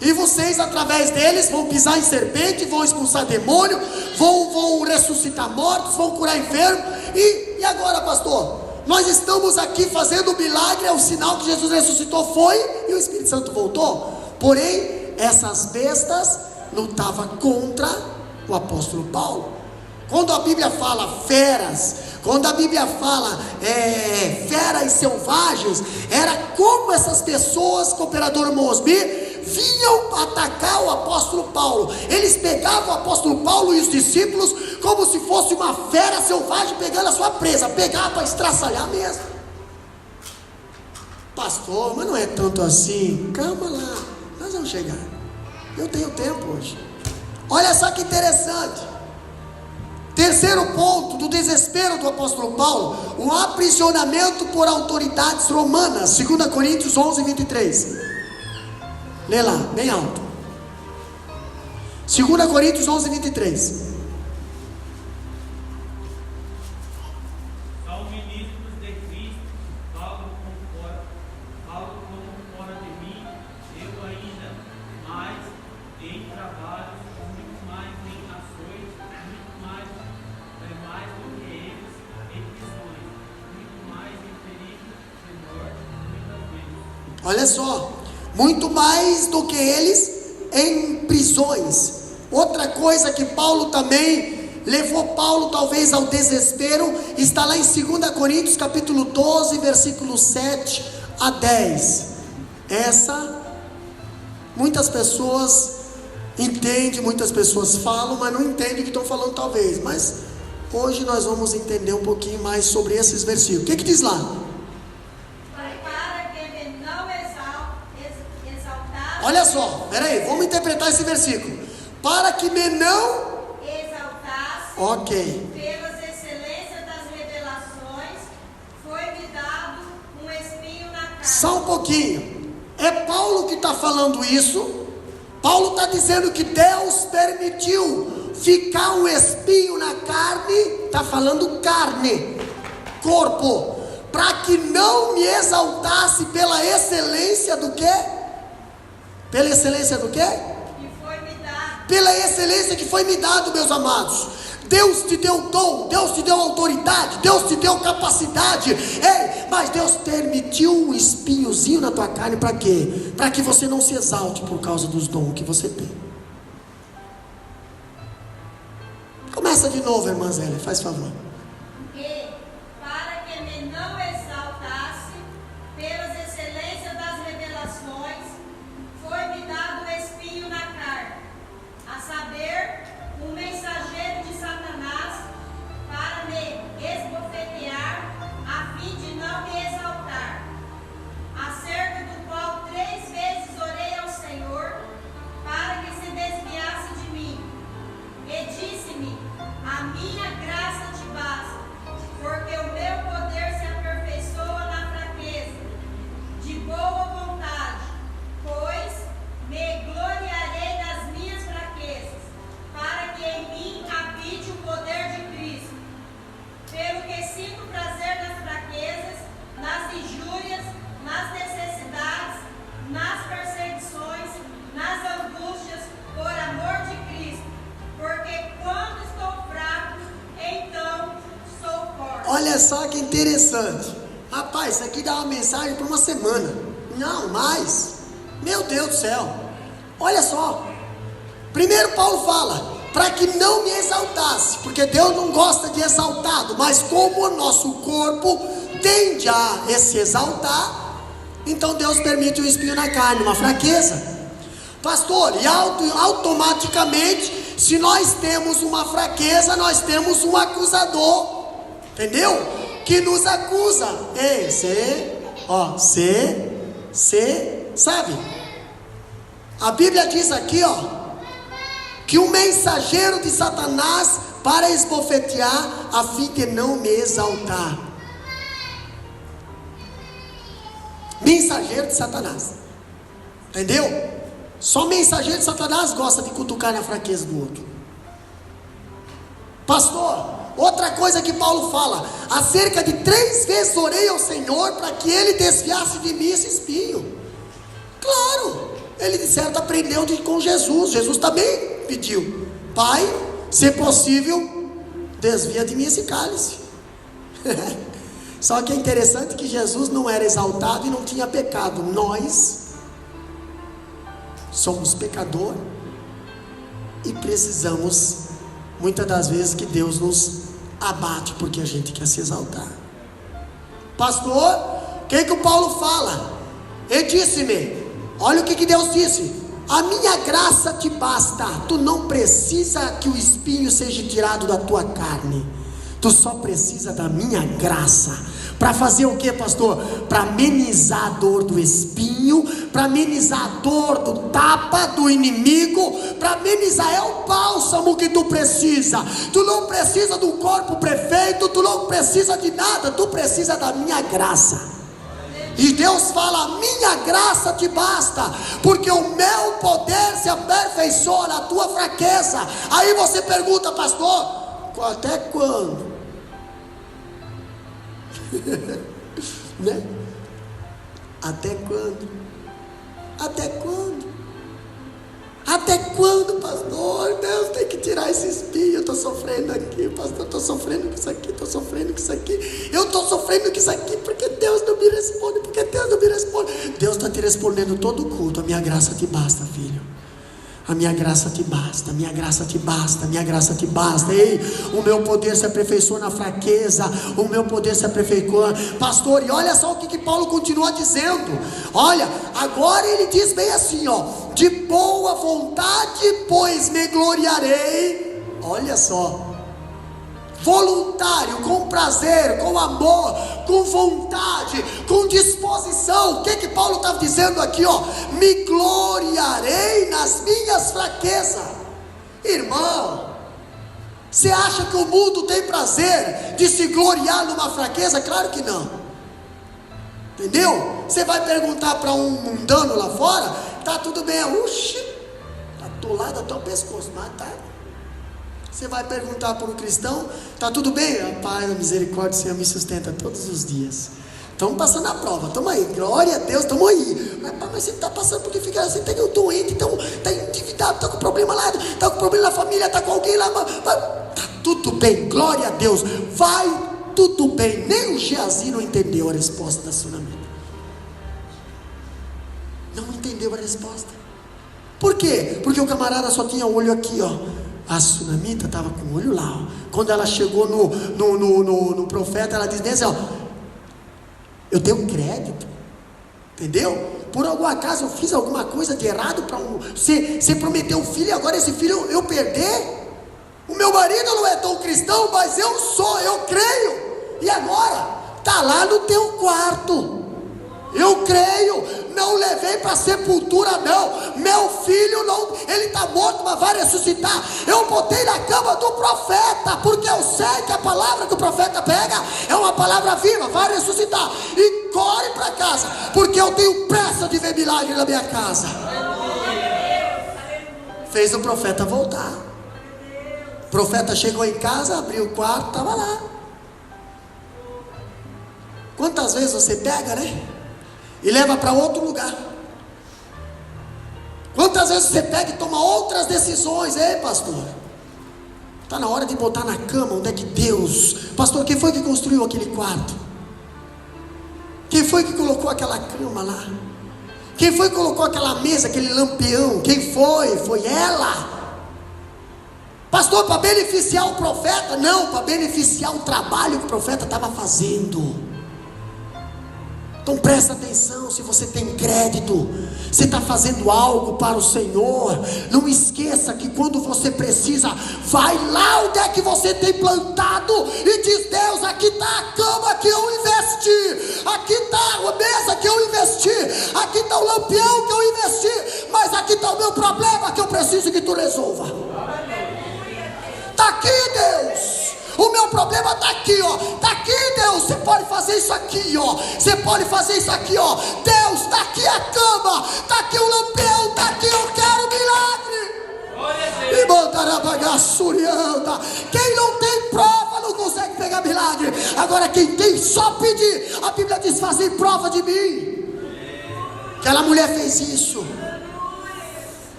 E vocês através deles vão pisar em serpente, vão expulsar demônio, vão ressuscitar mortos, vão curar enfermos. E agora, pastor? Nós estamos aqui fazendo milagre, é o sinal que Jesus ressuscitou, foi, e o Espírito Santo voltou. Porém, essas bestas lutavam contra o apóstolo Paulo. Quando a Bíblia fala feras, quando a Bíblia fala feras selvagens, era como essas pessoas, cooperador Mosby, vinham atacar o apóstolo Paulo. Eles pegavam o apóstolo Paulo e os discípulos como se fosse uma fera selvagem pegando a sua presa, pegava para estraçalhar mesmo. Pastor, mas não é tanto assim. Calma lá, nós vamos chegar. Eu tenho tempo hoje. Olha só que interessante. Terceiro ponto do desespero do apóstolo Paulo: o aprisionamento por autoridades romanas. 2 Coríntios 11, 23. Lê lá, bem alto. 2 Coríntios 11, 23. São ministros de Cristo, Paulo como fora de mim, eu ainda mais em trabalhos, muito mais em ações, muito mais do Olha só, muito mais do que eles em prisões. Outra coisa que Paulo também levou Paulo talvez ao desespero, está lá em 2 Coríntios capítulo 12, versículo 7 a 10. Essa, muitas pessoas entendem, muitas pessoas falam, mas não entendem o que estão falando talvez. Mas hoje nós vamos entender um pouquinho mais sobre esses versículos. O que diz lá? Para que não exaltasse. Olha só, peraí, vamos interpretar esse versículo. Para que me não Exaltasse. Ok. Pelas excelências das revelações, foi-me dado um espinho na carne. Só um pouquinho. É Paulo que está falando isso. Paulo está dizendo que Deus permitiu ficar um espinho na carne. Está falando carne, corpo, para que não me exaltasse pela excelência do quê? Pela excelência do quê? Pela excelência que foi me dado, meus amados. Deus te deu dom, Deus te deu autoridade, Deus te deu capacidade. Ei, mas Deus permitiu um espinhozinho na tua carne para quê? Para que você não se exalte por causa dos dons que você tem. Começa de novo, irmã Zélia, faz favor. E para que me não exaltasse pelas excelências das revelações, foi-me dado um espinho na carne, a saber, um mensageiro de Satanás, para me esbofetear, a fim de não me exaltar, acerca do qual 3 vezes orei ao Senhor, para que se desviasse de mim, e disse-me: a minha graça te basta, porque o meu poder se aperfeiçoa na fraqueza. De boa vontade, pois me gloriarei das minhas fraquezas, para que em mim habite o poder de Cristo. Pelo que sinto prazer nas fraquezas, nas injúrias, nas necessidades, nas perseguições, nas angústias, por amor de Cristo. Porque quando estou fraco, então sou forte. Olha só que interessante. Rapaz, isso aqui dá uma mensagem para uma semana. Não, mais. Meu Deus do céu. Olha só. Primeiro Paulo fala, para que não me exaltasse, porque Deus não gosta de exaltado, mas como o nosso corpo tende a se exaltar, então Deus permite um espinho na carne, uma fraqueza. Pastor, e automaticamente, se nós temos uma fraqueza, nós temos um acusador, entendeu? Que nos acusa. Ei, você sabe? A Bíblia diz aqui, que um mensageiro de Satanás para esbofetear, a fim de não me exaltar. Mensageiro de Satanás, entendeu? Só mensageiro de Satanás gosta de cutucar na fraqueza do outro. Pastor, outra coisa que Paulo fala, acerca de 3 vezes orei ao Senhor para que ele desviasse de mim esse espinho. Claro, ele de certo aprendeu com Jesus. Jesus também pediu: Pai, se possível, desvia de mim esse cálice. Só que é interessante que Jesus não era exaltado e não tinha pecado. Nós somos pecadores e precisamos muitas das vezes que Deus nos abate porque a gente quer se exaltar. Pastor, o que o Paulo fala? Ele disse-me, olha o que Deus disse: a minha graça te basta. Tu não precisa que o espinho seja tirado da tua carne, tu só precisa da minha graça. Para fazer o que, pastor? Para amenizar a dor do espinho, para amenizar a dor do tapa do inimigo, para amenizar. É o bálsamo que tu precisa. Tu não precisa do corpo perfeito, tu não precisa de nada, tu precisa da minha graça. E Deus fala: a minha graça te basta, porque o meu poder se aperfeiçoa na tua fraqueza. Aí você pergunta: pastor, até quando? Né? Até quando? Até quando? Até quando, pastor? Deus tem que tirar esse espinho. Eu estou sofrendo aqui, pastor. Estou sofrendo com isso aqui, estou sofrendo com isso aqui. Eu estou sofrendo com isso aqui porque Deus não me responde. Porque Deus não me responde. Deus está te respondendo todo culto. A minha graça te basta, filho. A minha graça te basta, a minha graça te basta, a minha graça te basta. Ei, o meu poder se aperfeiçoa na fraqueza, o meu poder se aperfeiçoa. Pastor, e olha só o que Paulo continua dizendo. Olha, agora ele diz bem assim, ó: de boa vontade, pois me gloriarei. Olha só, voluntário, com prazer, com amor, com vontade, com disposição. O que Paulo está dizendo aqui, ó? Me gloriarei nas minhas fraquezas. Irmão, você acha que o mundo tem prazer de se gloriar numa fraqueza? Claro que não. Entendeu? Você vai perguntar para um mundano lá fora, tá tudo bem, oxi, tá atolado até o pescoço, mas tá. Você vai perguntar para um cristão, tá tudo bem? Pai, a misericórdia do Senhor me sustenta todos os dias. Estamos passando a prova, estamos aí, glória a Deus, estamos aí. Mas você está passando porque fica, você está doente, está endividado, está com problema lá, está com problema na família, está com alguém lá. Está tudo bem, glória a Deus, vai tudo bem. Nem o Geazi não entendeu a resposta da Sunamita. Não entendeu a resposta. Por quê? Porque o camarada só tinha o olho aqui, ó. A Sunamita estava com o olho lá, ó. Quando ela chegou no profeta, ela disse bem assim, ó: eu tenho crédito, entendeu? Por algum acaso eu fiz alguma coisa de errado para você prometeu um filho e agora esse filho eu perder? O meu marido não é tão cristão, mas eu sou, eu creio. E agora? Está lá no teu quarto. Eu creio. Não levei para sepultura não. Meu filho não, ele está morto, mas vai ressuscitar. Eu botei na cama do profeta, porque eu sei que a palavra que o profeta pega é uma palavra viva, vai ressuscitar. E corre para casa, porque eu tenho pressa de ver milagre na minha casa. Fez o profeta voltar. O profeta chegou em casa, abriu o quarto, estava lá. Quantas vezes você pega, né? E leva para outro lugar. Quantas vezes você pega e toma outras decisões? Ei, pastor, está na hora de botar na cama. Onde é que Deus... Pastor, quem foi que construiu aquele quarto? Quem foi que colocou aquela cama lá? Quem foi que colocou aquela mesa, aquele lampião? Quem foi? Foi ela. Pastor, para beneficiar o profeta? Não, para beneficiar o trabalho que o profeta estava fazendo. Então presta atenção, se você tem crédito, você está fazendo algo para o Senhor, não esqueça que quando você precisa, vai lá onde é que você tem plantado e diz: Deus, aqui está a cama que eu investi, aqui está a mesa que eu investi, aqui está o lampião que eu investi, mas aqui está o meu problema que eu preciso que tu resolva. Está aqui, Deus. O meu problema está aqui, ó. Está aqui, Deus. Você pode fazer isso aqui, ó. Você pode fazer isso aqui, ó. Deus, está aqui a cama, está aqui o lampião, está aqui, eu quero milagre. E mandará bagaçurianta. Quem não tem prova não consegue pegar milagre. Agora quem tem, só pedir. A Bíblia diz: fazer prova de mim. Aquela mulher fez isso.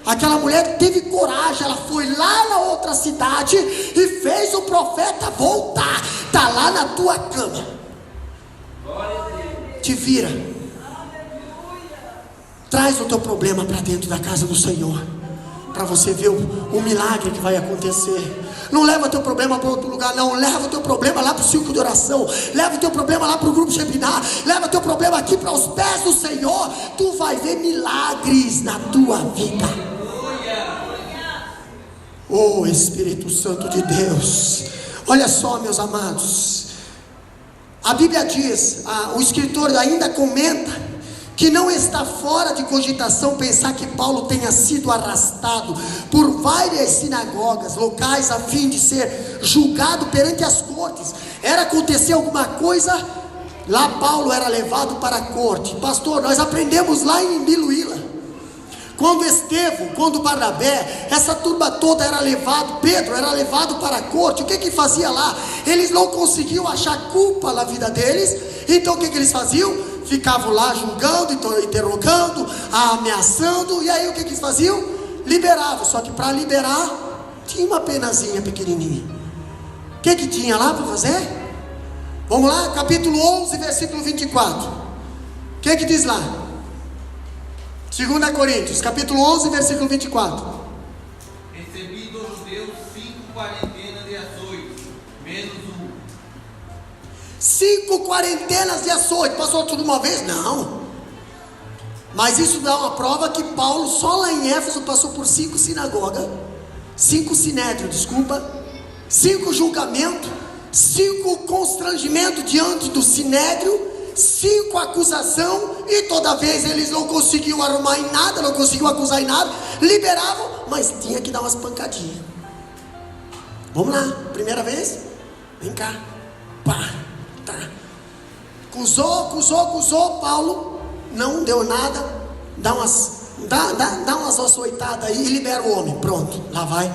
Aquela mulher teve coragem, ela foi lá na outra cidade e fez o profeta voltar. Está lá na tua cama. Te vira. Traz o teu problema para dentro da casa do Senhor, para você ver o milagre que vai acontecer. Não leva o teu problema para outro lugar, não. Leva o teu problema lá para o círculo de oração. Leva o teu problema lá para o grupo Shekinah. Leva o teu problema aqui para os pés do Senhor. Tu vai ver milagres na tua vida. Oh, Espírito Santo de Deus. Olha só, meus amados, a Bíblia diz, o escritor ainda comenta que não está fora de cogitação pensar que Paulo tenha sido arrastado por várias sinagogas locais a fim de ser julgado perante as cortes. Era acontecer alguma coisa, lá Paulo era levado para a corte. Pastor, nós aprendemos lá em Miluíla, quando Estevão, quando Barnabé, essa turma toda era levado, Pedro era levado para a corte. O que fazia lá? Eles não conseguiam achar culpa na vida deles. Então o que eles faziam? Ficavam lá julgando, interrogando, ameaçando. E aí o que eles faziam? liberava, só que para liberar tinha uma penazinha pequenininha. O que tinha lá para fazer? Vamos lá, capítulo 11, versículo 24. O que diz lá? 2 Coríntios, capítulo 11, versículo 24. Recebi dos judeus 5 quarentenas de açoites, menos 5 quarentenas de açoite. Passou tudo uma vez? Não. Mas isso dá uma prova que Paulo só lá em Éfeso passou por 5 sinagogas, 5 sinédrio, 5 julgamentos, 5 constrangimentos diante do sinédrio, 5 acusação, e toda vez eles não conseguiam arrumar em nada, não conseguiam acusar em nada, liberavam, mas tinha que dar umas pancadinhas. Vamos lá, primeira vez, vem cá, pá, tá. Acusou, Paulo, não deu nada, dá umas açoitadas aí e libera o homem, pronto, lá vai,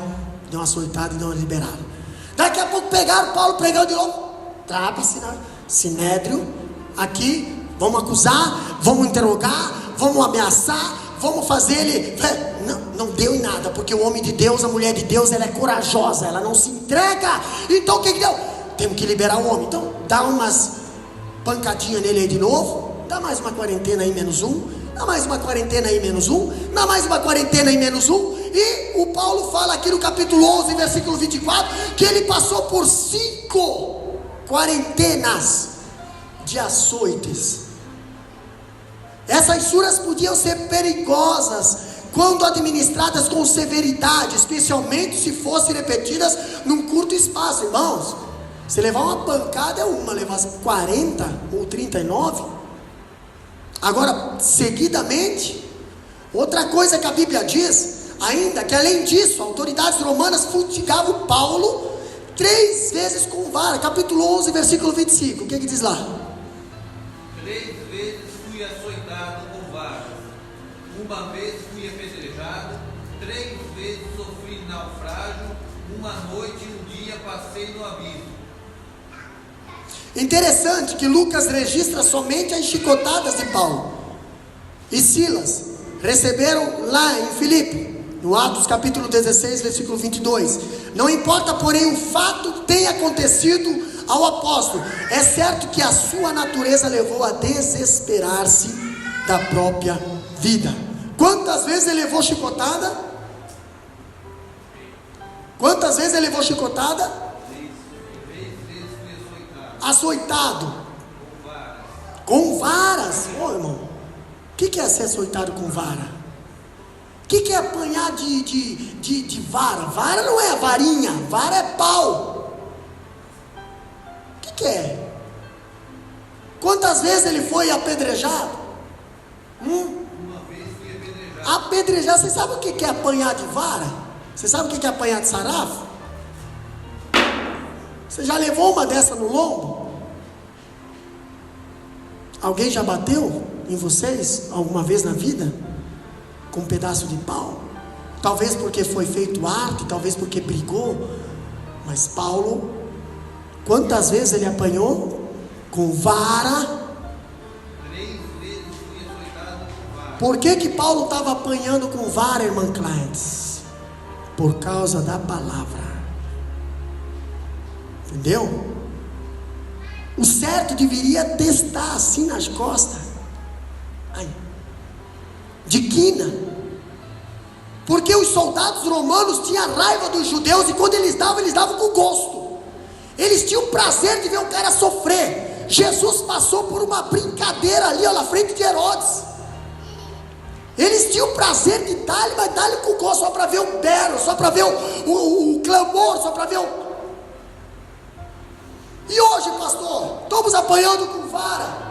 deu uma açoitada e deu uma liberada. Daqui a pouco pegaram Paulo pregando de novo, trabe, sinédrio, aqui, vamos acusar, vamos interrogar, vamos ameaçar, vamos fazer ele, não deu em nada, porque o homem de Deus, a mulher de Deus, ela é corajosa, ela não se entrega. Então o que deu? Temos que liberar o homem, então dá umas pancadinhas nele aí de novo, dá mais uma quarentena aí menos 1, dá mais uma quarentena aí menos 1, dá mais uma quarentena aí menos 1, e o Paulo fala aqui no capítulo 11, versículo 24, que ele passou por 5 quarentenas de açoites. Essas suras podiam ser perigosas quando administradas com severidade, especialmente se fossem repetidas num curto espaço. Irmãos, se levar uma pancada é uma, levar 40 ou 39, agora seguidamente. Outra coisa que a Bíblia diz ainda, que além disso, autoridades romanas fustigavam Paulo 3 vezes com vara. Capítulo 11, versículo 25, o que diz lá? 3 vezes fui açoitado com varas, uma vez fui apedrejado, 3 vezes sofri naufrágio, uma noite e um dia passei no abismo. Interessante que Lucas registra somente as chicotadas de Paulo e Silas receberam lá em Filipe, no Atos capítulo 16, versículo 22. Não importa, porém, o fato tenha acontecido ao apóstolo, é certo que a sua natureza levou a desesperar-se da própria vida. Quantas vezes ele levou chicotada? Quantas vezes ele levou chicotada? 3 vezes fui açoitado com varas. Ô irmão, o que é ser açoitado com vara? O que é apanhar de vara? Vara não é varinha, vara é pau. O que é? Quantas vezes ele foi apedrejado? Uma vez fui apedrejado. Apedrejar, você sabe o que é apanhar de vara? Você sabe o que é apanhar de sarrafo? Você já levou uma dessa no lombo? Alguém já bateu em vocês alguma vez na vida? Com um pedaço de pau? Talvez porque foi feito arte, talvez porque brigou. Mas Paulo, quantas vezes ele apanhou? Com vara. 3 vezes fui açoitado com vara. Por que Paulo estava apanhando com vara, irmã Clantes? Por causa da palavra. Entendeu? O certo deveria testar assim nas costas. Ai. De quina. Porque os soldados romanos tinham raiva dos judeus, e quando eles davam com gosto. Eles tinham prazer de ver o cara sofrer. Jesus passou por uma brincadeira ali, ó, na frente de Herodes. Eles tinham prazer de dar-lhe, mas dar-lhe com gosto, só para ver o berro, só para ver o clamor, só para ver o... E hoje, pastor, estamos apanhando com vara.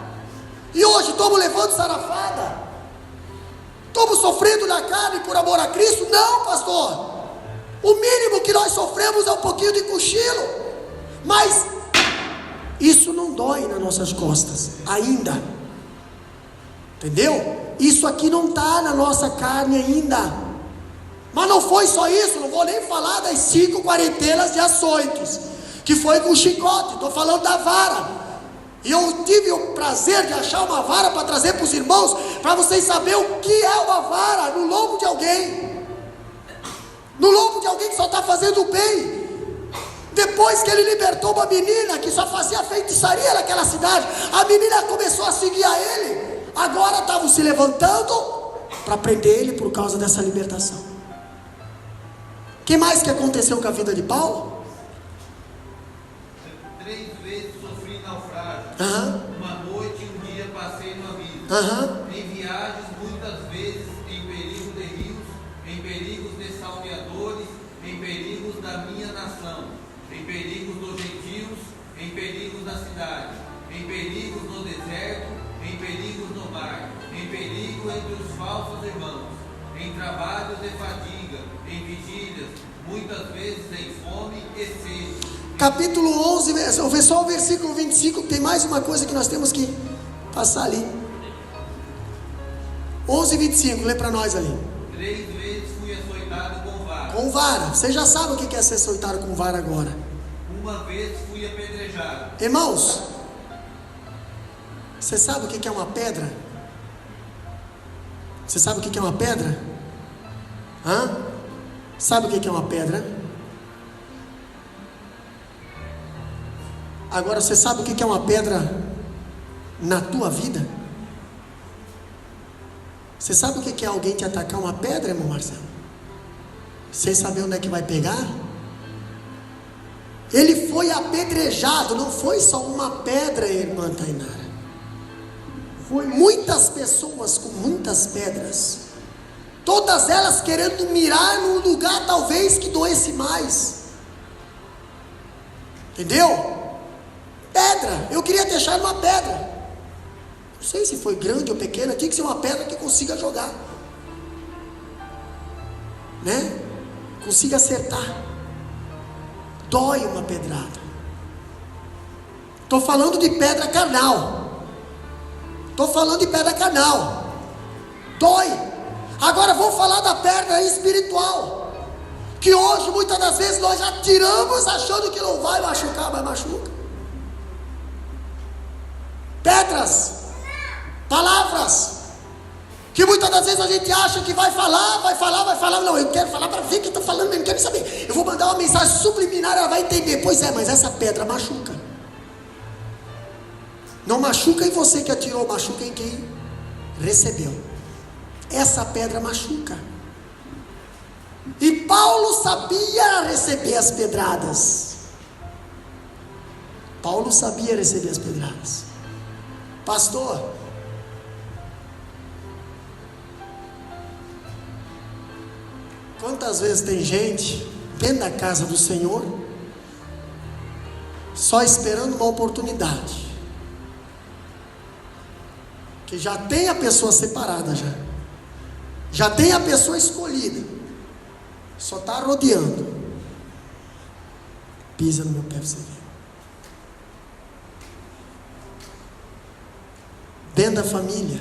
E hoje estamos levando sarafada. Estamos sofrendo na carne por amor a Cristo? Não, pastor. O mínimo que nós sofremos é um pouquinho de cochilo. Mas isso não dói nas nossas costas ainda. Entendeu? Isso aqui não está na nossa carne ainda. Mas não foi só isso. Não vou nem falar das 5 quarentenas de açoites, que foi com chicote. Estou falando da vara. E eu tive o prazer de achar uma vara para trazer para os irmãos, para vocês saberem o que é uma vara no lombo de alguém. no lombo de alguém que só está fazendo bem. Depois que ele libertou uma menina que só fazia feitiçaria naquela cidade, a menina começou a seguir a ele. Agora estavam se levantando para prender ele por causa dessa libertação. O que mais que aconteceu com a vida de Paulo? 3 vezes sofri naufrágio. Aham. Uma noite e um dia passei no abismo. Aham. Em viagens, muitas vezes, em perigo de rios, em perigos de salteadores, em perigos da minha nação, em perigos dos gentios, em perigos da cidade, em perigos no deserto, em perigos no mar, em perigo entre os falsos irmãos, em trabalhos de fadiga, em vigílias, muitas vezes em fome e sede. Capítulo 11, só o versículo 25, tem mais uma coisa que nós temos que passar ali. 11, 25, lê para nós ali. 3 vezes fui açoitado com vara. Com vara, você já sabe o que é ser açoitado com vara agora. Uma vez fui apedrejado. Irmãos, você sabe o que é uma pedra? Você sabe o que é uma pedra? Hã? Sabe o que é uma pedra? Agora você sabe o que é uma pedra na tua vida? Você sabe o que é alguém te atacar uma pedra, irmão Marcelo? Sem saber onde é que vai pegar? Ele foi apedrejado, não foi só uma pedra, irmã Tainara. Foi muitas pessoas com muitas pedras. Todas elas querendo mirar num lugar talvez que doesse mais. Entendeu? Pedra, eu queria deixar uma pedra. Não sei se foi grande ou pequena, tinha que ser uma pedra que consiga jogar, né? Consiga acertar. Dói uma pedrada. Estou falando de pedra carnal. Estou falando de pedra carnal. Dói. Agora vou falar da pedra espiritual, que hoje muitas das vezes nós já tiramos achando que não vai machucar, mas machuca. Pedras, palavras, que muitas das vezes a gente acha que vai falar, não, eu quero falar para ver que estou falando, eu não quero saber, eu vou mandar uma mensagem subliminar, ela vai entender. Pois é, mas essa pedra machuca. Não machuca em você que atirou, machuca em quem recebeu. Essa pedra machuca. E Paulo sabia receber as pedradas. Paulo sabia receber as pedradas. Pastor, quantas vezes tem gente dentro da casa do Senhor só esperando uma oportunidade, que já tem a pessoa separada, já tem a pessoa escolhida, só está rodeando. Pisa no meu pé para você ver. Dentro da família,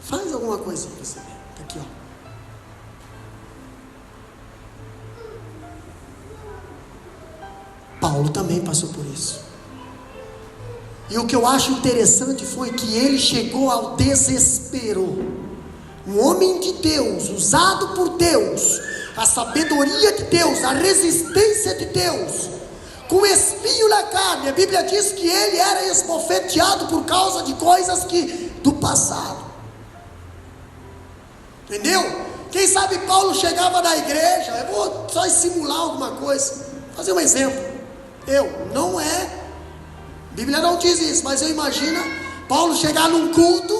faz alguma coisa para você ver. Tá aqui, ó. Paulo também passou por isso. E o que eu acho interessante foi que ele chegou ao desespero. Um homem de Deus, usado por Deus, a sabedoria de Deus, a resistência de Deus, com espinho na carne. A Bíblia diz que ele era esbofeteado por causa de coisas do passado. Entendeu? Quem sabe Paulo chegava na igreja, eu vou só simular alguma coisa, fazer um exemplo. A Bíblia não diz isso, mas eu imagino Paulo chegar num culto,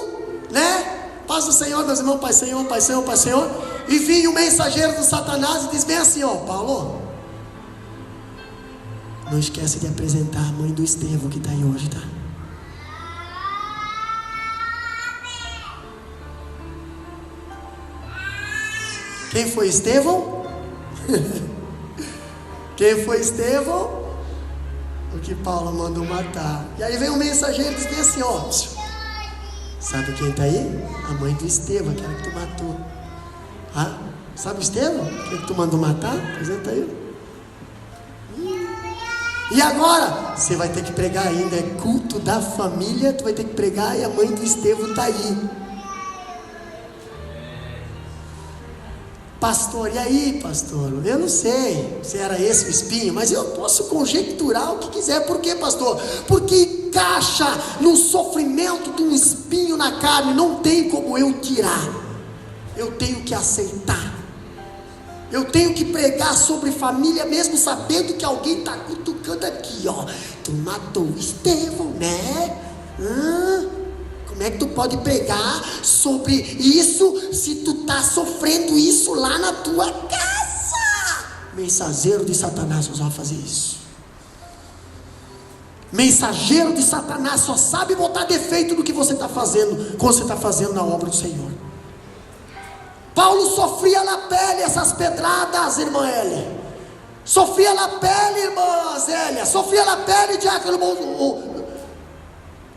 né? Paz do Senhor, meus irmãos, Pai Senhor, Pai Senhor, Pai Senhor. E vinha o mensageiro do Satanás e diz bem assim, ó: Paulo, não esquece de apresentar a mãe do Estevão que está aí hoje, tá? Quem foi Estevão? Quem foi Estevão? O que Paulo mandou matar. E aí vem um mensageiro e diz bem assim, ó: sabe quem está aí? A mãe do Estevão, aquela que tu matou. Ah, sabe o Estevão? Aquele que tu mandou matar? Apresenta aí. E agora? Você vai ter que pregar ainda. É culto da família. Tu vai ter que pregar e a mãe do Estevão está aí. Pastor, e aí, pastor? Eu não sei se era esse o espinho, mas eu posso conjecturar o que quiser. Por quê, pastor? Porque encaixa no sofrimento de um espinho na carne, não tem como eu tirar. Eu tenho que aceitar. Eu tenho que pregar sobre família, mesmo sabendo que alguém está cutucando aqui, ó. Tu matou Estevão, né? Como é que tu pode pregar sobre isso se tu está sofrendo isso lá na tua casa? Mensageiro de Satanás só vai fazer isso. Mensageiro de Satanás só sabe botar defeito no que você está fazendo, quando você está fazendo na obra do Senhor. Paulo sofria na pele essas pedradas, irmã Elia. Sofria na pele, irmã Zélia. Sofria na pele, diácono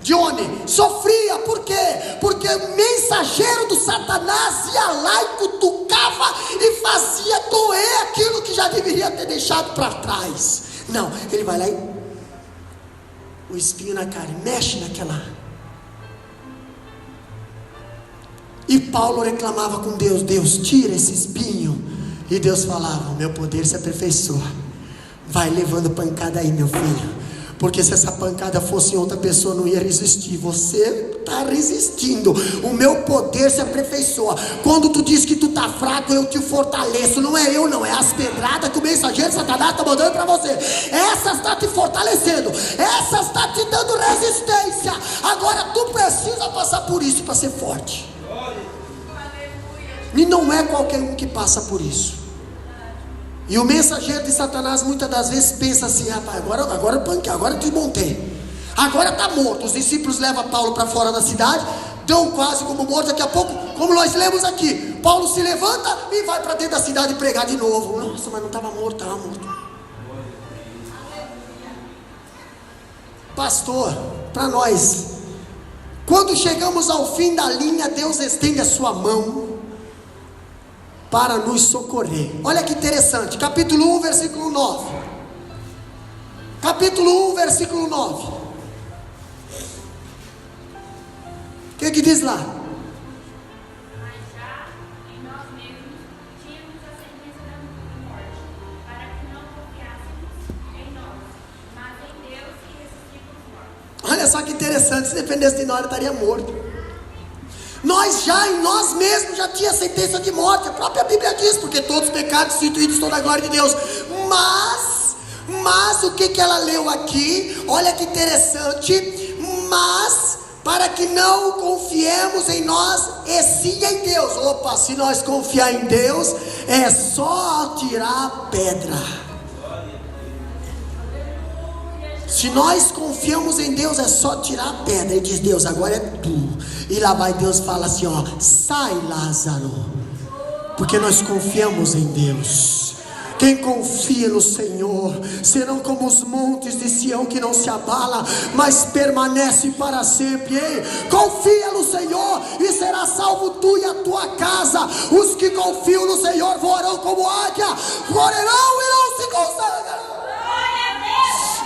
Dione. Sofria, por quê? Porque o mensageiro do Satanás ia lá e cutucava e fazia doer aquilo que já deveria ter deixado para trás. Não, ele vai lá e o espinho na carne, mexe naquela. E Paulo reclamava com Deus: Deus, tira esse espinho. E Deus falava: o meu poder se aperfeiçoa. Vai levando pancada aí, meu filho, porque se essa pancada fosse em outra pessoa, não ia resistir. Você está resistindo. O meu poder se aperfeiçoa. Quando tu diz que tu está fraco, eu te fortaleço. Não é eu, não, é as pedradas que o mensageiro de Satanás está mandando para você. Essas está te fortalecendo, essas está te dando resistência. Agora tu precisa passar por isso para ser forte. E não é qualquer um que passa por isso. E o mensageiro de Satanás muitas das vezes pensa assim: rapaz, agora eu panquei, agora eu desmontei, agora está morto. Os discípulos levam Paulo para fora da cidade, dão quase como morto. Daqui a pouco, como nós lemos aqui, Paulo se levanta e vai para dentro da cidade pregar de novo. Nossa, mas não estava morto, estava morto. Pastor, para nós, quando chegamos ao fim da linha, Deus estende a sua mão para nos socorrer. Olha que interessante, capítulo 1, versículo 9. Capítulo 1, versículo 9. O que diz lá? Mas já em nós mesmos tínhamos a sentença da morte, para que não confiássemos em nós, mas em Deus que ressuscita os mortos. Olha só que interessante, se dependesse de nós, eu estaria morto. Nós já em nós mesmos já tinha sentença de morte. A própria Bíblia diz: porque todos os pecados instituídos estão na glória de Deus. Mas o que ela leu aqui? Olha que interessante. Mas para que não confiemos em nós e sim em Deus. Opa, se nós confiar em Deus, é só tirar a pedra. Se nós confiamos em Deus, é só tirar a pedra. E diz: Deus, agora é tu. E lá vai Deus, fala assim: ó, sai, Lázaro, porque nós confiamos em Deus. Quem confia no Senhor serão como os montes de Sião, que não se abala, mas permanece para sempre. Ei, confia no Senhor e será salvo tu e a tua casa. Os que confiam no Senhor voarão como águia, correrão e não se consagrarão.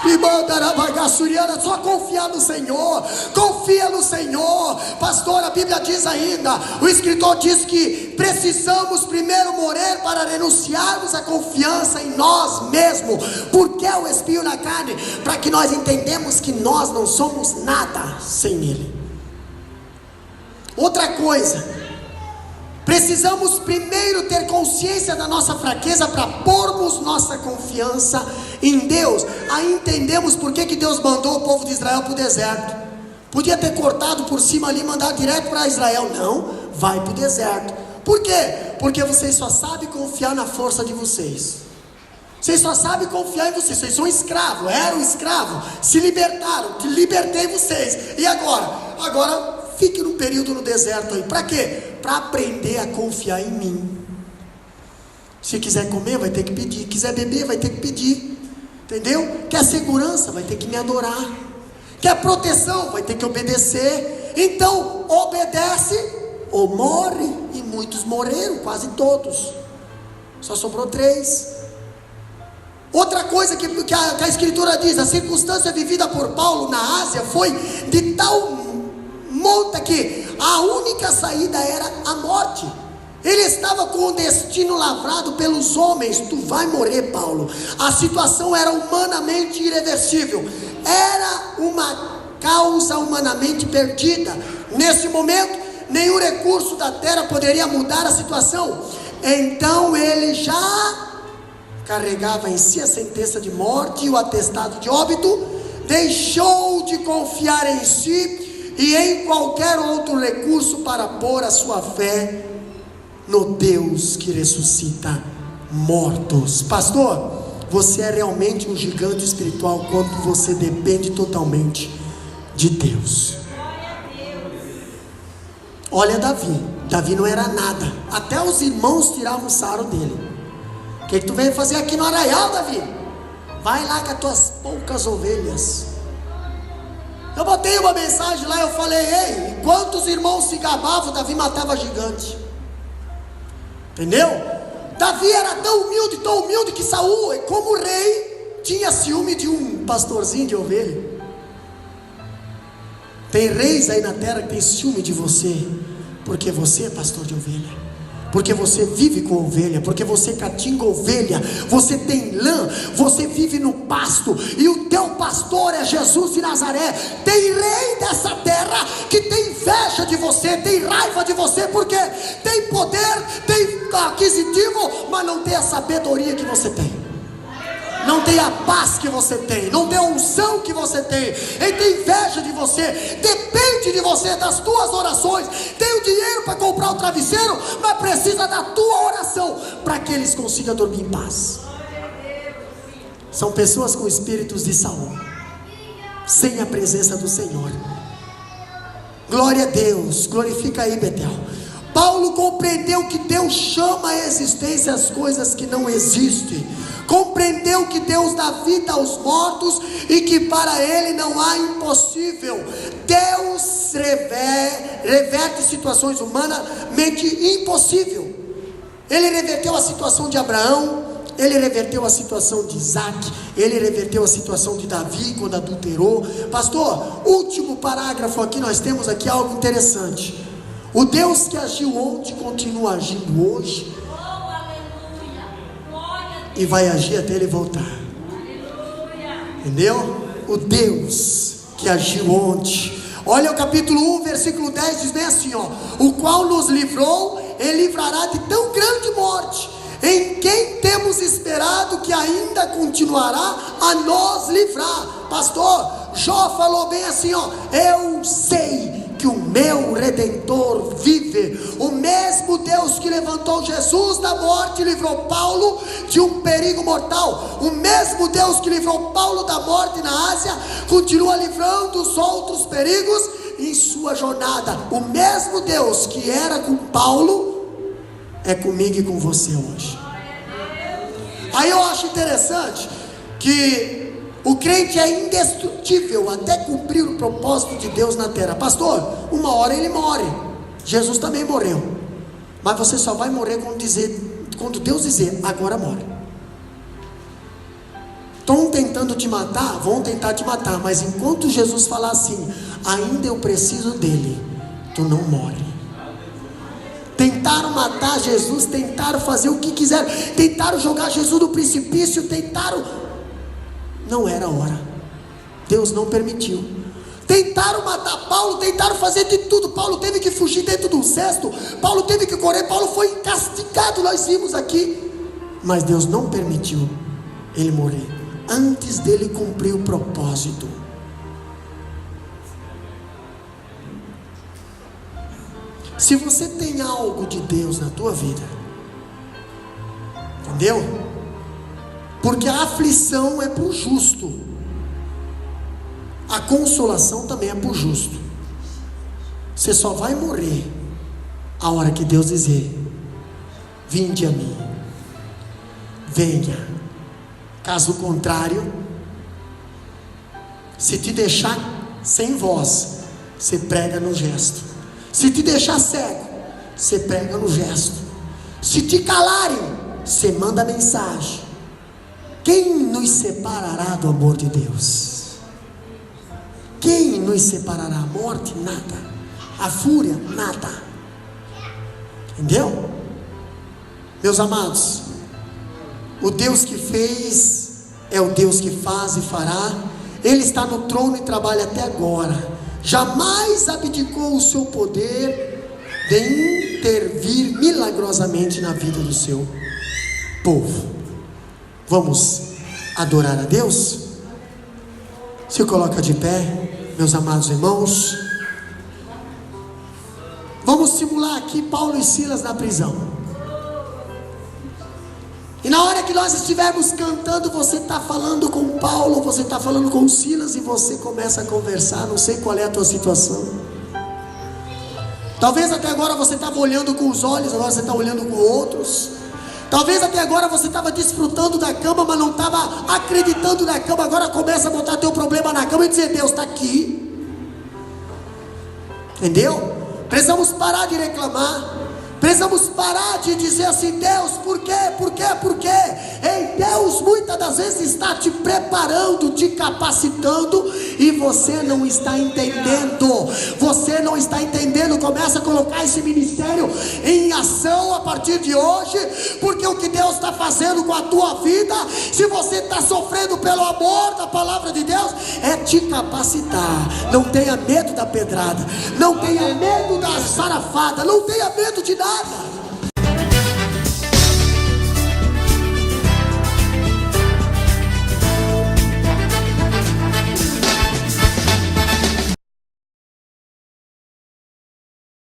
E só confiar no Senhor. Confia no Senhor. Pastor, a Bíblia diz ainda, o escritor diz que precisamos primeiro morrer para renunciarmos a confiança em nós mesmos. Porque é o espinho na carne? Para que nós entendemos que nós não somos nada sem Ele. Outra coisa, precisamos primeiro ter consciência da nossa fraqueza para pormos nossa confiança em Deus. Aí entendemos por que Deus mandou o povo de Israel para o deserto. Podia ter cortado por cima ali e mandado direto para Israel. Não, vai para o deserto. Por quê? Porque vocês só sabem confiar na força de vocês. Vocês só sabem confiar em vocês. Vocês são escravos, eram escravos, se libertaram, libertei vocês. E agora? Agora fique no período no deserto aí. Para quê? Para aprender a confiar em mim. Se quiser comer, vai ter que pedir. Quiser beber, vai ter que pedir. Entendeu? Quer segurança, vai ter que me adorar. Quer proteção, vai ter que obedecer. Então, obedece ou morre. E muitos morreram, quase todos. Só sobrou 3. Outra coisa que a Escritura diz: a circunstância vivida por Paulo na Ásia foi de tal monta que a única saída era a morte. Ele estava com o destino lavrado pelos homens. Tu vai morrer, Paulo. A situação era humanamente irreversível. Era uma causa humanamente perdida. Nesse momento, nenhum recurso da terra poderia mudar a situação. Então ele já carregava em si a sentença de morte e o atestado de óbito. Deixou de confiar em si e em qualquer outro recurso para pôr a sua fé no Deus que ressuscita mortos. Pastor, você é realmente um gigante espiritual quando você depende totalmente de Deus. Olha Davi não era nada, até os irmãos tiravam sarro dele. O que tu veio fazer aqui no arraial, Davi? Vai lá com as tuas poucas ovelhas. Eu botei uma mensagem lá, eu falei: ei, enquanto os irmãos se gabavam, Davi matava gigante. Entendeu? Davi era tão humilde que Saul, como rei, tinha ciúme de um pastorzinho de ovelha. Tem reis aí na terra que tem ciúme de você, porque você é pastor de ovelha, porque você vive com ovelha, porque você catinga ovelha, você tem lã, você vive no pasto, e o teu pastor é Jesus de Nazaré. Tem rei dessa terra que tem inveja de você, tem raiva de você, porque tem poder, tem aquisitivo, mas não tem a sabedoria que você tem, não tem a paz que você tem, não tem a unção que você tem. Ele tem inveja de você, depende de você, das tuas orações. Tem o dinheiro para comprar o travesseiro, mas precisa da tua oração para que eles consigam dormir em paz. São pessoas com espíritos de Saul, sem a presença do Senhor. Glória a Deus, glorifica aí, Betel. Paulo compreendeu que Deus chama à existência as coisas que não existem. Compreendeu que Deus dá vida aos mortos e que para Ele não há impossível. Deus reverte situações humanamente impossíveis. Ele reverteu a situação de Abraão, Ele reverteu a situação de Isaac, Ele reverteu a situação de Davi quando adulterou. Pastor, último parágrafo aqui, nós temos aqui algo interessante. O Deus que agiu ontem continua agindo hoje e vai agir até Ele voltar. Entendeu? O Deus que agiu ontem. Olha o capítulo 1, versículo 10, diz bem assim, ó: o qual nos livrou e livrará de tão grande morte, em quem temos esperado que ainda continuará a nos livrar. Pastor, Jó falou bem assim, ó: eu sei que o meu Redentor vive. O mesmo Deus que levantou Jesus da morte e livrou Paulo de um perigo mortal, o mesmo Deus que livrou Paulo da morte na Ásia, continua livrando os outros perigos em sua jornada. O mesmo Deus que era com Paulo é comigo e com você hoje. Aí eu acho interessante que o crente é indestrutível até cumprir o propósito de Deus na terra. Pastor, uma hora ele morre. Jesus também morreu. Mas você só vai morrer quando Deus dizer: agora morre. Estão tentando te matar? Vão tentar te matar. Mas enquanto Jesus falar assim: ainda eu preciso dele, tu não morre. Tentaram matar Jesus, tentaram fazer o que quiseram, tentaram jogar Jesus do precipício, não era a hora. Deus não permitiu. Tentaram matar Paulo, tentaram fazer de tudo. Paulo teve que fugir dentro de um cesto, Paulo teve que correr, Paulo foi castigado, nós vimos aqui. Mas Deus não permitiu ele morrer antes dele cumprir o propósito. Se você tem algo de Deus na tua vida, entendeu? Porque a aflição é para o justo, a consolação também é para o justo. Você só vai morrer a hora que Deus dizer: vinde a mim, venha. Caso contrário, se te deixar sem voz, você prega no gesto. Se te deixar cego, você prega no gesto. Se te calarem, você manda mensagem. Quem nos separará do amor de Deus? Quem nos separará? A morte? Nada. A fúria? Nada. Entendeu? Meus amados, o Deus que fez é o Deus que faz e fará. Ele está no trono e trabalha até agora. Jamais abdicou o seu poder de intervir milagrosamente na vida do seu povo. Vamos adorar a Deus? Se coloca de pé, meus amados irmãos. Vamos simular aqui Paulo e Silas na prisão. E na hora que nós estivermos cantando, você está falando com Paulo, você está falando com Silas, e você começa a conversar. Não sei qual é a tua situação. Talvez até agora você estava olhando com os olhos, agora você está olhando com outros. Talvez até agora você estava desfrutando da cama, mas não estava acreditando na cama. Agora começa a botar teu problema na cama e dizer: Deus está aqui. Entendeu? Precisamos parar de reclamar. Precisamos parar de dizer assim: Deus, por quê? Por quê? Por quê? Ei, Deus muitas das vezes está te preparando, te capacitando, e você não está entendendo. Você não está entendendo. Começa a colocar esse ministério em ação a partir de hoje, porque o que Deus está fazendo com a tua vida, se você está sofrendo pelo amor da palavra de Deus, é te capacitar. Não tenha medo da pedrada, não tenha medo da sarafada, não tenha medo de nada.